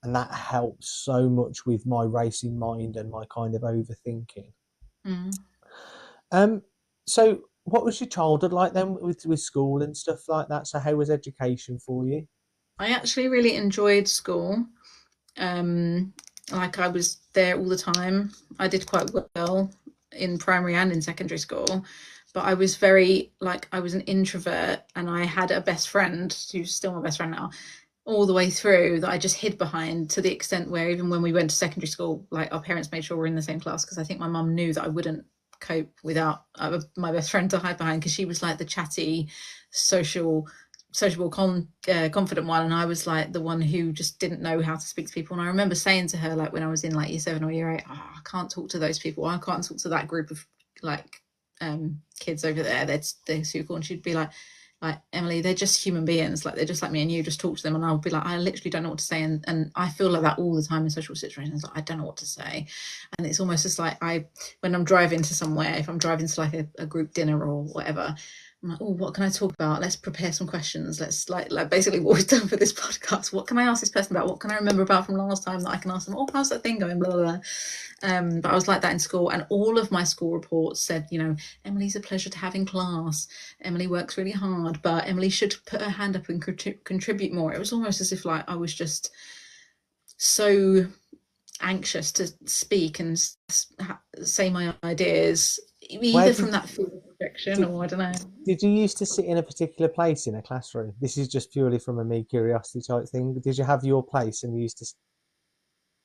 And that helps so much with my racing mind and my kind of overthinking. Mm. So what was your childhood like then with school and stuff like that? So how was education for you? I actually really enjoyed school. Um, like I was there all the time. I did quite well in primary and in secondary school, but I was very like I was an introvert, and I had a best friend who's still my best friend now, all the way through, that I just hid behind, to the extent where even when we went to secondary school, like our parents made sure we're in the same class, because I think my mum knew that I wouldn't cope without my best friend to hide behind, because she was like the chatty, sociable, confident one, and I was like the one who just didn't know how to speak to people. And I remember saying to her, like when I was in like year 7 or year 8, oh, I can't talk to those people, I can't talk to that group of like kids over there, they're so cool. And she'd be like, Emily, they're just human beings, like they're just like me and you, just talk to them. And I'll be like, I literally don't know what to say. And I feel like that all the time in social situations, like I don't know what to say. And it's almost just like when I'm driving to somewhere, if I'm driving to like a group dinner or whatever, I'm like, oh, what can I talk about? Let's prepare some questions. Let's like basically what we've done for this podcast. What can I ask this person about? What can I remember about from last time that I can ask them? Oh, how's that thing going? Blah, blah, blah. But I was like that in school, and all of my school reports said, you know, Emily's a pleasure to have in class. Emily works really hard, but Emily should put her hand up and contribute more. It was almost as if like I was just so anxious to speak and say my ideas, Where either from did that fear of rejection did, or I don't know. did you used to sit in a particular place in a classroom? This is just purely from a me curiosity type thing. Did you have your place and you used to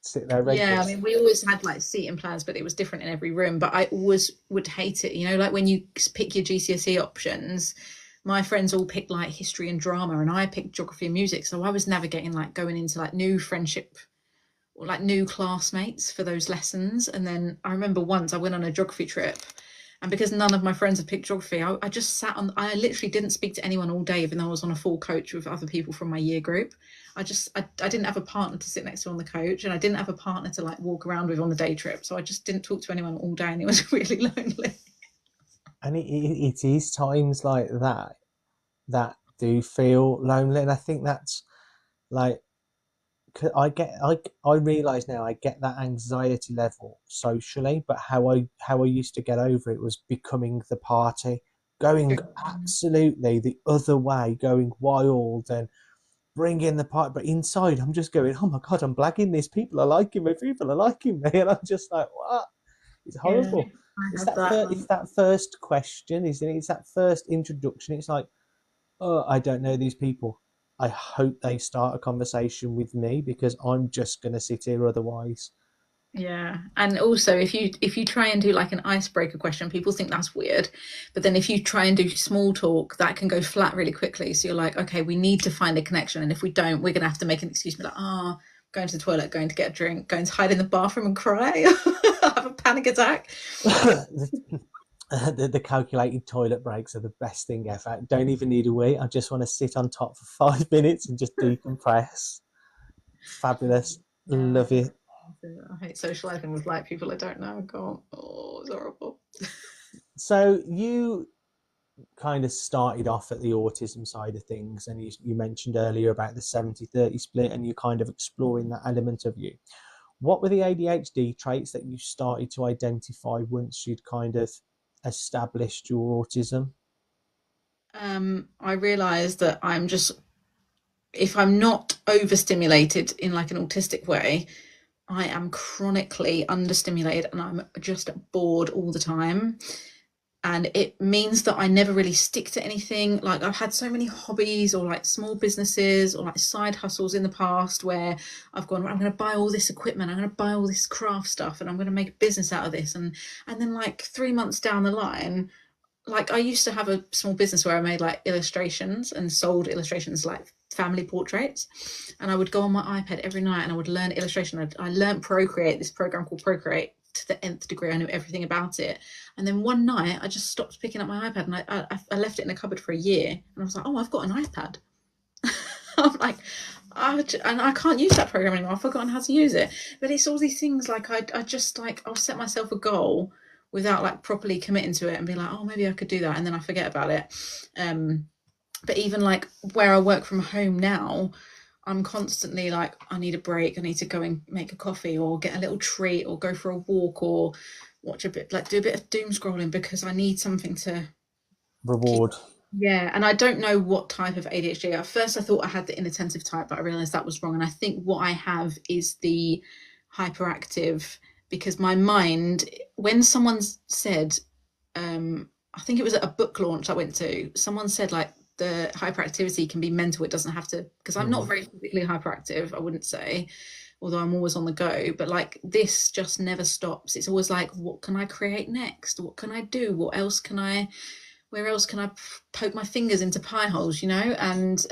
sit there Yeah, I regularly? mean, we always had like seating plans, but it was different in every room. But I always would hate it, you know, like when you pick your GCSE options, my friends all picked like history and drama, and I picked geography and music. So I was navigating like going into like new friendship or like new classmates for those lessons. And then I remember once I went on a geography trip, and because none of my friends had picked geography, I just sat on, I literally didn't speak to anyone all day, even though I was on a full coach with other people from my year group. I didn't have a partner to sit next to on the coach, and I didn't have a partner to like walk around with on the day trip. So I just didn't talk to anyone all day, and it was really lonely. And it is times like that that do feel lonely. And I think that's like, I realize now I get that anxiety level socially, but how I used to get over it was becoming the party, going absolutely the other way, going wild and bringing the party. But inside, I'm just going, oh my god, I'm blagging this. People are liking me. People are liking me, and I'm just like, what? It's Yeah, horrible. I It's had that that. it's that first question, isn't it? It's that first introduction. It's like, oh, I don't know these people. I hope they start a conversation with me because I'm just going to sit here otherwise. Yeah. And also if you try and do like an icebreaker question, people think that's weird. But then if you try and do small talk, that can go flat really quickly. So you're like, okay, we need to find a connection. And if we don't, we're gonna have to make an excuse, be like, going to the toilet, going to get a drink, going to hide in the bathroom and cry, have a panic attack. The calculated toilet breaks are the best thing ever. Don't even need a wee. I just want to sit on top for 5 minutes and just decompress. Fabulous. Yeah. Love it. I hate socializing with like people I don't know. I can't. Oh, it's horrible. So you kind of started off at the autism side of things, and you mentioned earlier about the 70-30 split, and you're kind of exploring that element of you. What were the ADHD traits that you started to identify once you'd kind of established your autism? I realized that I'm just, if I'm not overstimulated in like an autistic way, I am chronically understimulated and I'm just bored all the time. And it means that I never really stick to anything. Like I've had so many hobbies or like small businesses or like side hustles in the past where I've gone, I'm going to buy all this equipment, I'm going to buy all this craft stuff, and I'm going to make a business out of this. And then like 3 months down the line, like I used to have a small business where I made like illustrations and sold illustrations like family portraits, and I would go on my iPad every night and I would learn illustration. I learned Procreate, this program called Procreate, to the nth degree. I knew everything about it. And then one night I just stopped picking up my iPad, and I left it in a cupboard for a year, and I was like, oh, I've got an iPad. I'm like, and I can't use that program anymore. I've forgotten how to use it. But it's all these things, like I just like, I'll set myself a goal without like properly committing to it and be like, oh, maybe I could do that, and then I forget about it. But even like where I work from home now, I'm constantly like, I need a break. I need to go and make a coffee, or get a little treat, or go for a walk, or watch a bit, like do a bit of doom scrolling, because I need something to Reward. Yeah, and I don't know what type of ADHD. At first, I thought I had the inattentive type, but I realized that was wrong. And I think what I have is the hyperactive, because my mind, when someone said, I think it was at a book launch I went to, someone said like the hyperactivity can be mental. It doesn't have to, because I'm not very physically hyperactive, I wouldn't say, although I'm always on the go. But like this just never stops. It's always like, what can I create next? What can I do? What else can I? Where else can I poke my fingers into pie holes, you know? And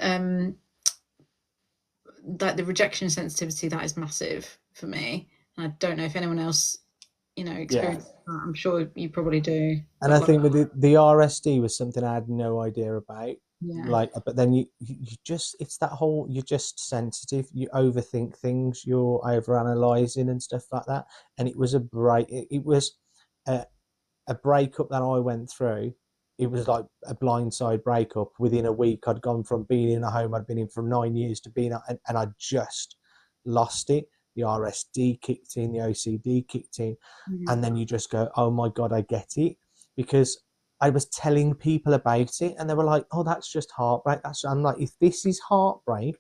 like the rejection sensitivity, that is massive for me. And I don't know if anyone else, you know, experiences that. I'm sure you probably do. And I think with the RSD was something I had no idea about. Yeah. Like, but then you just, it's that whole, you're just sensitive, you overthink things, you're overanalyzing and stuff like that. And it was a was a breakup that I went through. It was like a blindside breakup. Within a week, I'd gone from being in a home I'd been in for 9 years to being, and I just lost it. The RSD kicked in, the OCD kicked in, and then you just go, oh my God, I get it. Because I was telling people about it, and they were like, oh, that's just heartbreak. I'm like, if this is heartbreak,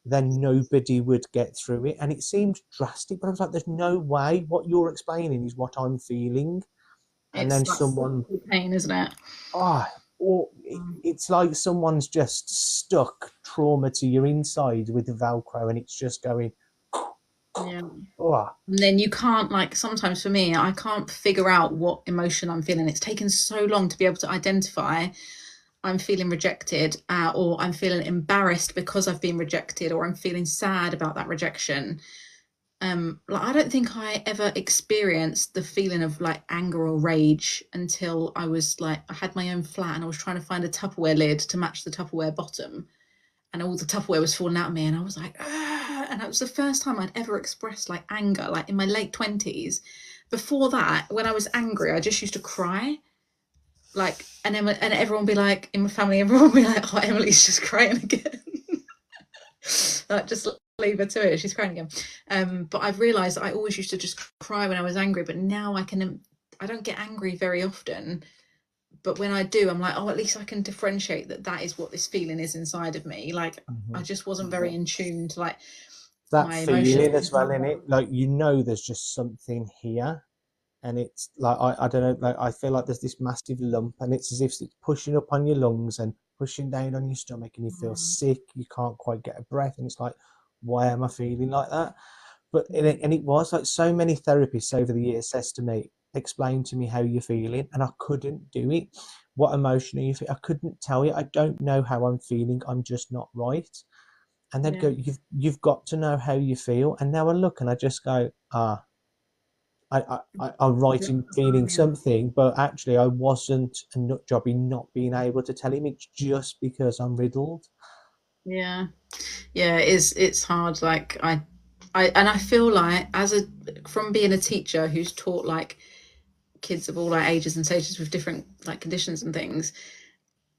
then nobody would get through it. And it seemed drastic, but I was like, there's no way. What you're explaining is what I'm feeling. And it's then like someone, pain, isn't it? Or it's like someone's just stuck trauma to your inside with Velcro, and it's just going. Yeah. And then you can't, like, sometimes for me, I can't figure out what emotion I'm feeling. It's taken so long to be able to identify I'm feeling rejected, or I'm feeling embarrassed because I've been rejected, or I'm feeling sad about that rejection. Like, I don't think I ever experienced the feeling of like anger or rage until I was like, I had my own flat and I was trying to find a Tupperware lid to match the Tupperware bottom, and all the Tupperware was falling out of me, and I was like, ah! And that was the first time I'd ever expressed like anger, like in my late 20s. Before that, when I was angry, I just used to cry, like, and everyone would be like, in my family, everyone would be like, oh, Emily's just crying again. Like, just leave her to it, she's crying again. But I've realized I always used to just cry when I was angry, but now I don't get angry very often, but when I do, I'm like, oh, at least I can differentiate that is what this feeling is inside of me. Like, I just wasn't very in tune to like that my feeling emotions as well, in it, like, you know, there's just something here, and it's like, I don't know, like, I feel like there's this massive lump, and it's as if it's pushing up on your lungs and pushing down on your stomach, and you feel sick, you can't quite get a breath, and it's like, why am I feeling like that? But it was like, so many therapists over the years says to me, explain to me how you're feeling, and I couldn't do it. What emotion are you feeling? I couldn't tell you. I don't know how I'm feeling. I'm just not right. And they'd go, you've got to know how you feel. And now I look and I just go, I'm right in feeling something, but actually I wasn't a nut job in not being able to tell him. It's just because I'm riddled. Yeah, it's hard. Like, I feel like, from being a teacher who's taught like kids of all like ages and stages with different like conditions and things,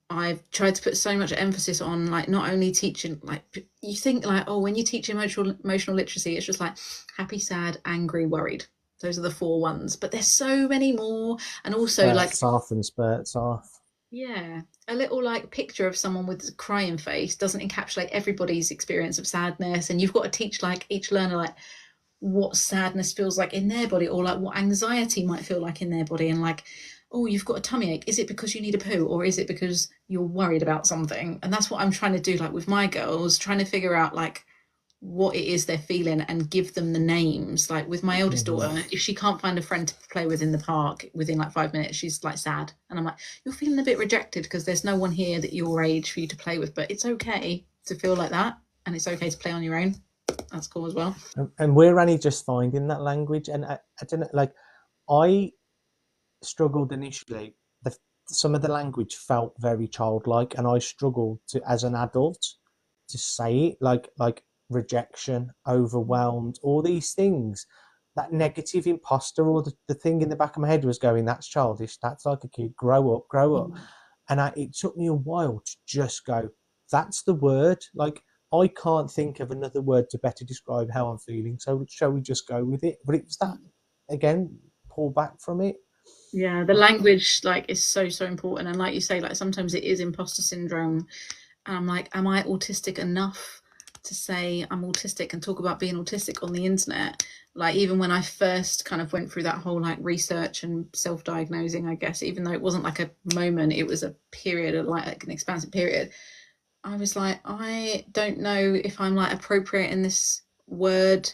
I've tried to put so much emphasis on like not only teaching, like, you think like, oh, when you teach emotional literacy, it's just like happy, sad, angry, worried. Those are the 4 ones, but there's so many more. And also like Spurts off and spurts off. Yeah, a little like picture of someone with a crying face doesn't encapsulate everybody's experience of sadness, and you've got to teach like each learner like what sadness feels like in their body, or like what anxiety might feel like in their body, and like, oh, you've got a tummy ache, is it because you need a poo, or is it because you're worried about something? And that's what I'm trying to do, like with my girls, trying to figure out like what it is they're feeling and give them the names. Like with my eldest daughter, if she can't find a friend to play with in the park within like 5 minutes, she's like sad, and I'm like, you're feeling a bit rejected because there's no one here that your age for you to play with, but it's okay to feel like that, and it's okay to play on your own. That's cool as well. And we're only just finding that language, and I don't know, like, I struggled initially. The, some of the language felt very childlike, and I struggled to, as an adult, to say it like rejection, overwhelmed, all these things. That negative imposter, or the thing in the back of my head was going, "That's childish. That's like a kid. Grow up, grow up." Mm. And it took me a while to just go, "That's the word." Like I can't think of another word to better describe how I'm feeling. So shall we just go with it? But it was that again, pull back from it. Yeah, the language like is so important, and like you say, like sometimes it is imposter syndrome, and I'm like, am I autistic enough to say I'm autistic and talk about being autistic on the internet? Like even when I first kind of went through that whole like research and self-diagnosing, I guess, even though it wasn't like a moment, it was a period of like an expansive period. I was like, I don't know if I'm like appropriating this word,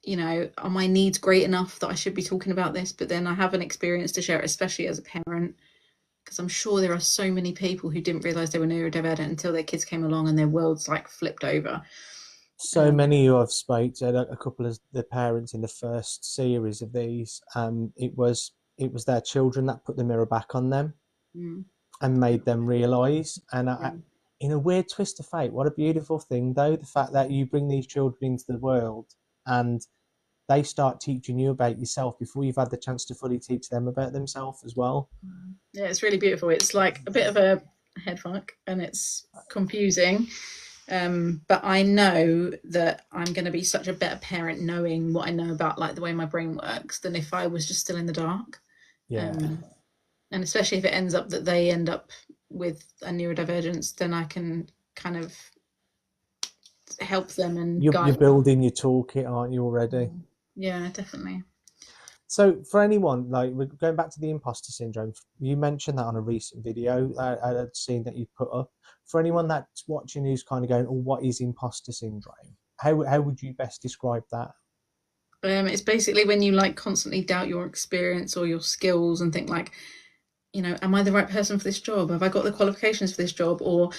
are my needs great enough that I should be talking about this? But then I have an experience to share, especially as a parent, because I'm sure there are so many people who didn't realize they were neurodivergent until their kids came along and their worlds like flipped over. So Um, many who I've spoke to, like a couple of the parents in the first series of these, it was their children that put the mirror back on them mm, and made them realise. And yeah. in a weird twist of fate, what a beautiful thing, though, the fact that you bring these children into the world and they start teaching you about yourself before you've had the chance to fully teach them about themselves as well. Yeah, it's really beautiful. It's like a bit of a head fuck and it's confusing. But I know that I'm going to be such a better parent knowing what I know about like the way my brain works than if I was just still in the dark. Yeah. Um, and especially if it ends up that they end up with a neurodivergence, then I can kind of help them and You're guide building your toolkit, aren't you, already? them. Yeah, definitely. So for anyone, like we're going back to the imposter syndrome, you mentioned that on a recent video I had seen that you put up. For anyone that's watching who's kind of going, "Oh, what is imposter syndrome?" How would you best describe that? It's basically when you like constantly doubt your experience or your skills and think like, am I the right person for this job? Have I got the qualifications for this job? Or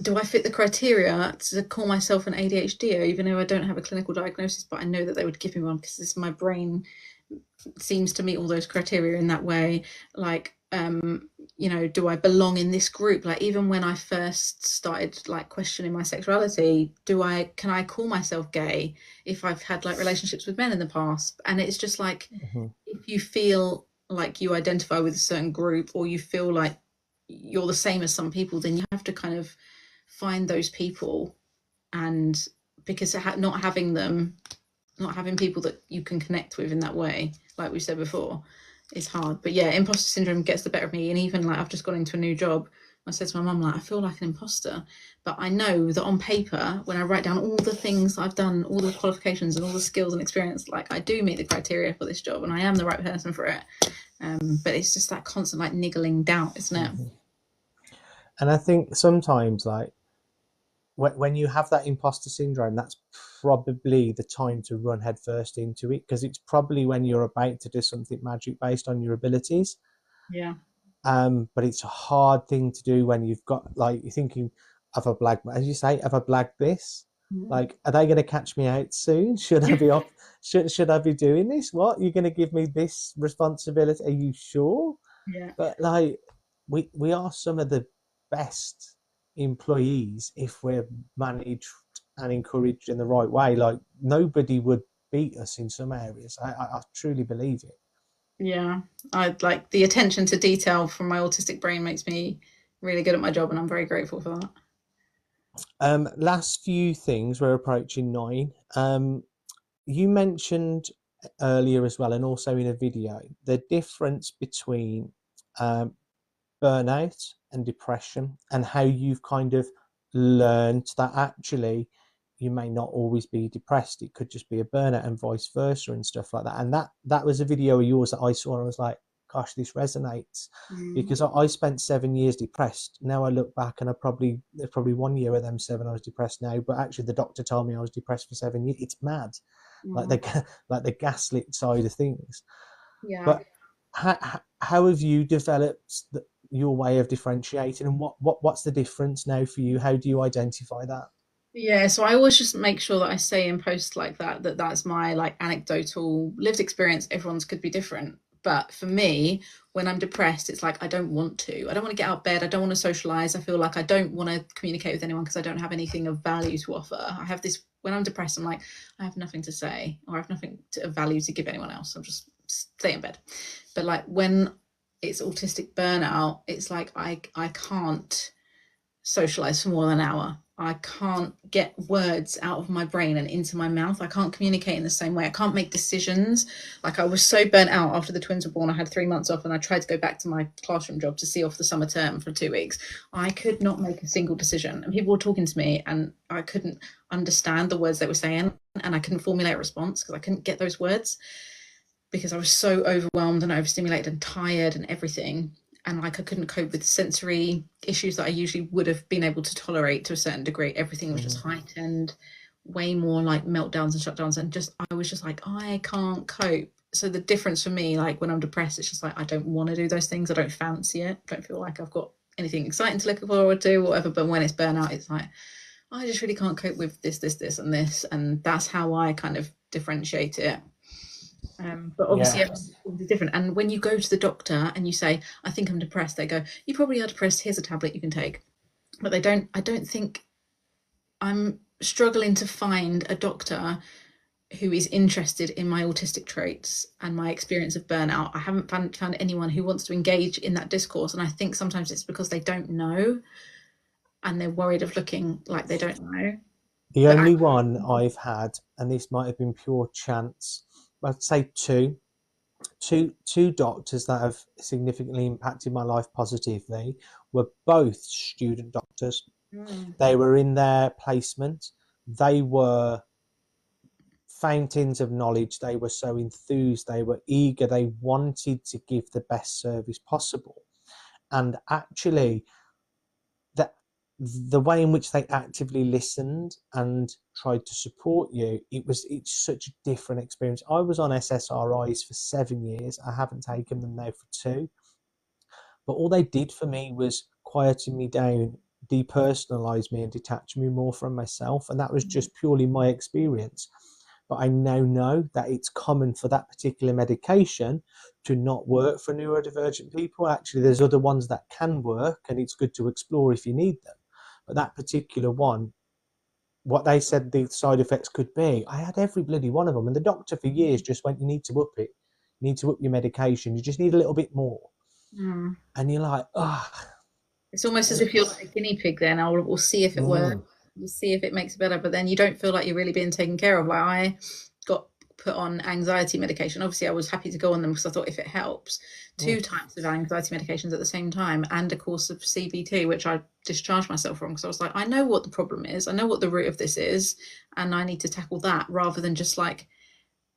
do I fit the criteria to call myself an ADHD, even though I don't have a clinical diagnosis, but I know that they would give me one because my brain seems to meet all those criteria in that way. Like, do I belong in this group? Like, even when I first started like questioning my sexuality, can I call myself gay if I've had like relationships with men in the past? And it's just like, Mm-hmm. if you feel like you identify with a certain group or you feel like you're the same as some people, then you have to kind of find those people. And because not having people that you can connect with in that way, like we said before, is hard. But yeah, imposter syndrome gets the better of me. And even like I've just gone into a new job, I said to my mum, like, I feel like an imposter. But I know that on paper, when I write down all the things I've done, all the qualifications and all the skills and experience, like I do meet the criteria for this job and I am the right person for it. But it's just that constant like niggling doubt, isn't it? Mm-hmm. And I think sometimes, like when you have that imposter syndrome, that's probably the time to run headfirst into it, because it's probably when you're about to do something magic based on your abilities. Yeah. But it's a hard thing to do when you've got, like, you're thinking, have I blagged, as you say, have I blagged this? Mm. Like, are they going to catch me out soon? Should I be off? Should I be doing this? What, you're going to give me this responsibility? Are you sure? Yeah. But like, we are some of the best employees if we're managed and encouraged in the right way. Like, nobody would beat us in some areas. I truly believe it. Yeah. I like the attention to detail from my autistic brain makes me really good at my job and I'm very grateful for that. Last few things, we're approaching 9. You mentioned earlier as well, and also in a video, the difference between um, burnout and depression, and how you've kind of learned that actually you may not always be depressed. It could just be a burnout, and vice versa, and stuff like that. And that was a video of yours that I saw, and I was like, gosh, this resonates, Mm. because I spent 7 years depressed. Now I look back, and there's probably 1 year of them 7 I was depressed now, but actually the doctor told me I was depressed for 7 years. It's mad, like Mm. the gaslit side of things. Yeah. But how have you developed your way of differentiating, and what's the difference now for you? How do you identify that? Yeah, so I always just make sure that I say in posts like that that's my like anecdotal lived experience. Everyone's could be different, But for me, when I'm depressed, it's like I don't want to. I don't want to get out of bed. I don't want to socialize. I feel like I don't want to communicate with anyone because I don't have anything of value to offer. I have this, when I'm depressed, I'm like, I have nothing to say, or I have nothing of value to give anyone else. I'll just stay in bed. But like when it's autistic burnout, it's like I can't socialize for more than an hour. I can't get words out of my brain and into my mouth. I can't communicate in the same way. I can't make decisions. Like I was so burnt out after the twins were born. I had 3 months off and I tried to go back to my classroom job to see off the summer term for 2 weeks. I could not make a single decision. And people were talking to me and I couldn't understand the words they were saying and I couldn't formulate a response because I couldn't get those words because I was so overwhelmed and overstimulated and tired and everything. And like I couldn't cope with sensory issues that I usually would have been able to tolerate to a certain degree. Everything was just heightened, way more like meltdowns and shutdowns, and just I was just like, I can't cope. So the difference for me, like when I'm depressed, it's just like I don't want to do those things. I don't fancy it. I don't feel like I've got anything exciting to look forward to, or whatever. But when it's burnout, it's like I just really can't cope with this, and this, and that's how I kind of differentiate it. But obviously everyone's different. And when you go to the doctor and you say, I think I'm depressed, they go, you probably are depressed, here's a tablet you can take. But I don't think, I'm struggling to find a doctor who is interested in my autistic traits and my experience of burnout. I haven't found anyone who wants to engage in that discourse. And I think sometimes it's because they don't know and they're worried of looking like they don't know. The only one I've had, and this might have been pure chance, I'd say two doctors that have significantly impacted my life positively were both student doctors. They were in their placement. They were fountains of knowledge. They were so enthused. They were eager. They wanted to give the best service possible. And actually, the way in which they actively listened and tried to support you, it's such a different experience. I was on SSRIs for 7 years. I haven't taken them now for 2. But all they did for me was quieten me down, depersonalize me and detach me more from myself. And that was just purely my experience. But I now know that it's common for that particular medication to not work for neurodivergent people. Actually, there's other ones that can work, and it's good to explore if you need them. But that particular one, what they said the side effects could be, I had every bloody one of them. And the doctor for years just went, you need to up it. You need to up your medication. You just need a little bit more. And you're like, oh. It's almost as if you're like a guinea pig then. We'll see if it works. We'll see if it makes it better. But then you don't feel like you're really being taken care of. Like I got put on anxiety medication. Obviously, I was happy to go on them because I thought if it helps, 2 types of anxiety medications at the same time, and a course of CBT, which I discharged myself from because I was like, I know what the problem is. I know what the root of this is, and I need to tackle that rather than just like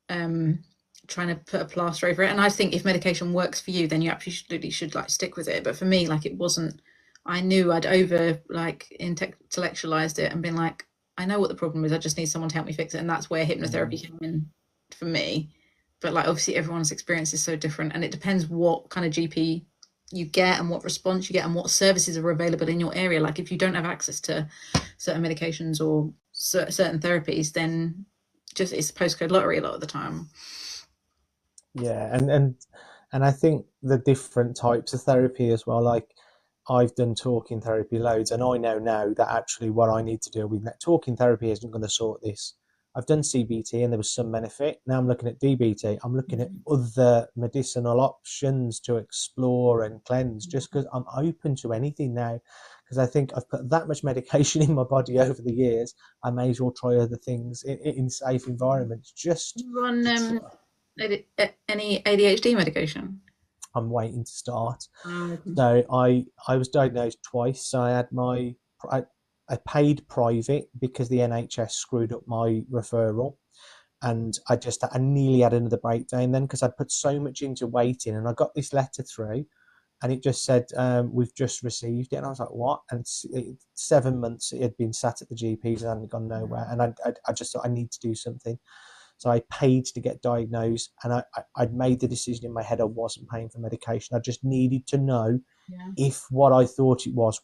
trying to put a plaster over it. And I think if medication works for you, then you absolutely should like stick with it. But for me, like it wasn't. I knew I'd over like intellectualized it and been like, I know what the problem is. I just need someone to help me fix it. And that's where hypnotherapy came in for me. But like, obviously everyone's experience is so different and it depends what kind of GP you get and what response you get and what services are available in your area. Like if you don't have access to certain medications or certain therapies, then just it's a postcode lottery a lot of the time. Yeah. And I think the different types of therapy as well, like I've done talking therapy loads, and I know now that actually what I need to do with talking therapy isn't going to sort this. I've done CBT and there was some benefit. Now I'm looking at DBT. I'm looking at other medicinal options to explore and cleanse just because I'm open to anything now. Because I think I've put that much medication in my body over the years, I may as well try other things in safe environments. Just you on any ADHD medication? I'm waiting to start. So I was diagnosed twice. So I had I paid private because the NHS screwed up my referral, and I nearly had another breakdown then because I'd put so much into waiting, and I got this letter through, and it just said we've just received it, and I was like, what? And 7 months it had been sat at the GPs and hadn't gone nowhere, and I just thought I need to do something. So I paid to get diagnosed, and I'd made the decision in my head I wasn't paying for medication. I just needed to know if what I thought it was.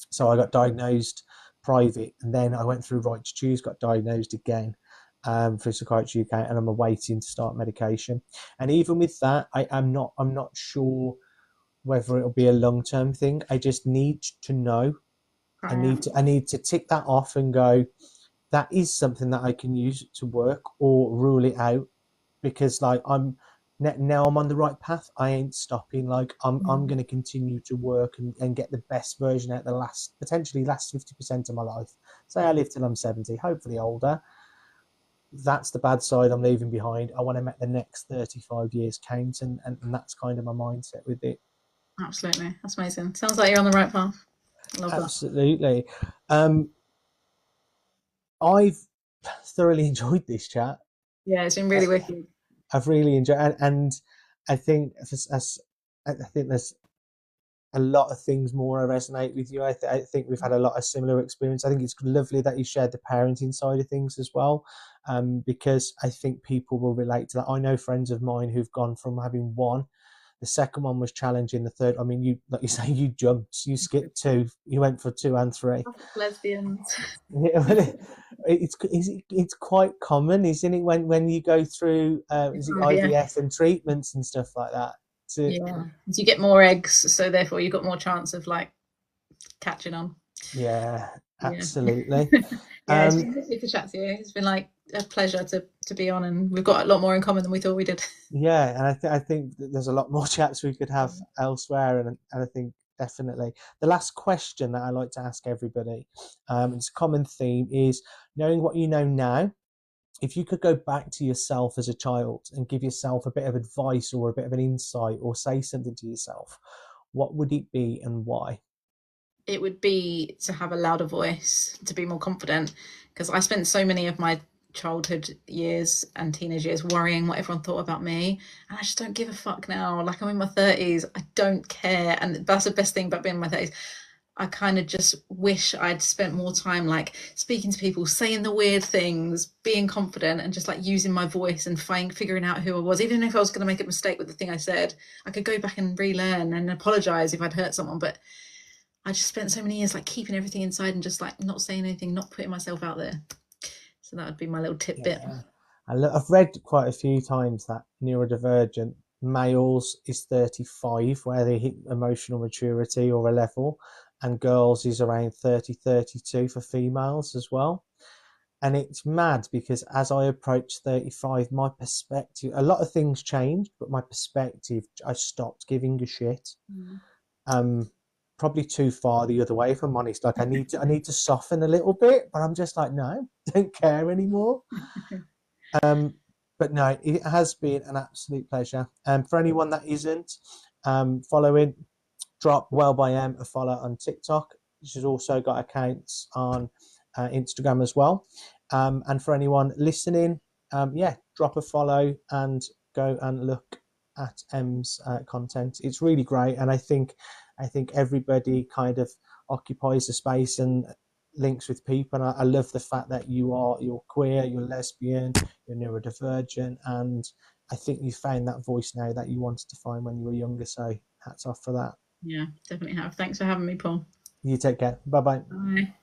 So I got diagnosed private, and then I went through Right to Choose, got diagnosed again. for Psychiatry UK, and I'm awaiting to start medication. And even with that, I'm not sure whether it'll be a long term thing. I just need to know. Right. I need to tick that off and go, that is something that I can use to work, or rule it out, because like now I'm on the right path. I ain't stopping. Like I'm Mm. going to continue to work and get the best version out the potentially last 50% of my life. Say I live till I'm 70, hopefully older. That's the bad side I'm leaving behind. I want to make the next 35 years count, and that's kind of my mindset with it. Absolutely. That's amazing. Sounds like you're on the right path. I love that. Absolutely. Um, I've thoroughly enjoyed this chat. Yeah, it's been I, really wicked. I've really enjoyed, and I think I think there's a lot of things more I resonate with you. I think we've had a lot of similar experience. I think it's lovely that you shared the parenting side of things as well, because I think people will relate to that. I know friends of mine who've gone from having one, the second one was challenging, the third, I mean, you like you say, you jumped, you skipped two, you went for two and three. Lesbians. It's quite common, isn't it, when you go through is it IVF. IVF and treatments and stuff like that? To Yeah. So you get more eggs, so therefore you've got more chance of like catching on. Yeah, Yeah. absolutely. Yeah, it's Um, been lovely to chat to you. It's been like a pleasure to be on, and we've got a lot more in common than we thought we did. yeah, and I think that there's a lot more chats we could have elsewhere, and I think definitely the last question that I like to ask everybody, it's a common theme, is knowing what you know now. If you could go back to yourself as a child and give yourself a bit of advice or a bit of an insight or say something to yourself, what would it be and why? It would be to have a louder voice, to be more confident, because I spent so many of my childhood years and teenage years worrying what everyone thought about me, and I just don't give a fuck now. Like, I'm in my 30s, I don't care, and that's the best thing about being in my 30s. I kind of just wish I'd spent more time like speaking to people, saying the weird things, being confident, and just like using my voice and figuring out who I was. Even if I was going to make a mistake with the thing I said, I could go back and relearn and apologize if I'd hurt someone. But I just spent so many years like keeping everything inside and just like not saying anything, not putting myself out there. So that would be my little tidbit. Yeah. I've read quite a few times that neurodivergent males is 35 where they hit emotional maturity or a level, and girls is around 30, 32 for females as well. And it's mad because as I approach 35, my perspective, a lot of things changed, but my perspective, I stopped giving a shit. Mm. Um, Probably too far the other way, if I'm honest. Like I need to soften a little bit, but I'm just like, no, don't care anymore. Um, but no, it has been an absolute pleasure. And for anyone that isn't following, drop Well by M a follow on TikTok. She's also got accounts on Instagram as well. And for anyone listening, yeah, drop a follow and go and look at M's content. It's really great, and I think everybody kind of occupies a space and links with people. And I love the fact that you're queer, you're lesbian, you're neurodivergent, and I think you found that voice now that you wanted to find when you were younger. So hats off for that. Yeah, definitely have. Thanks for having me, Paul. You take care. Bye bye. Bye.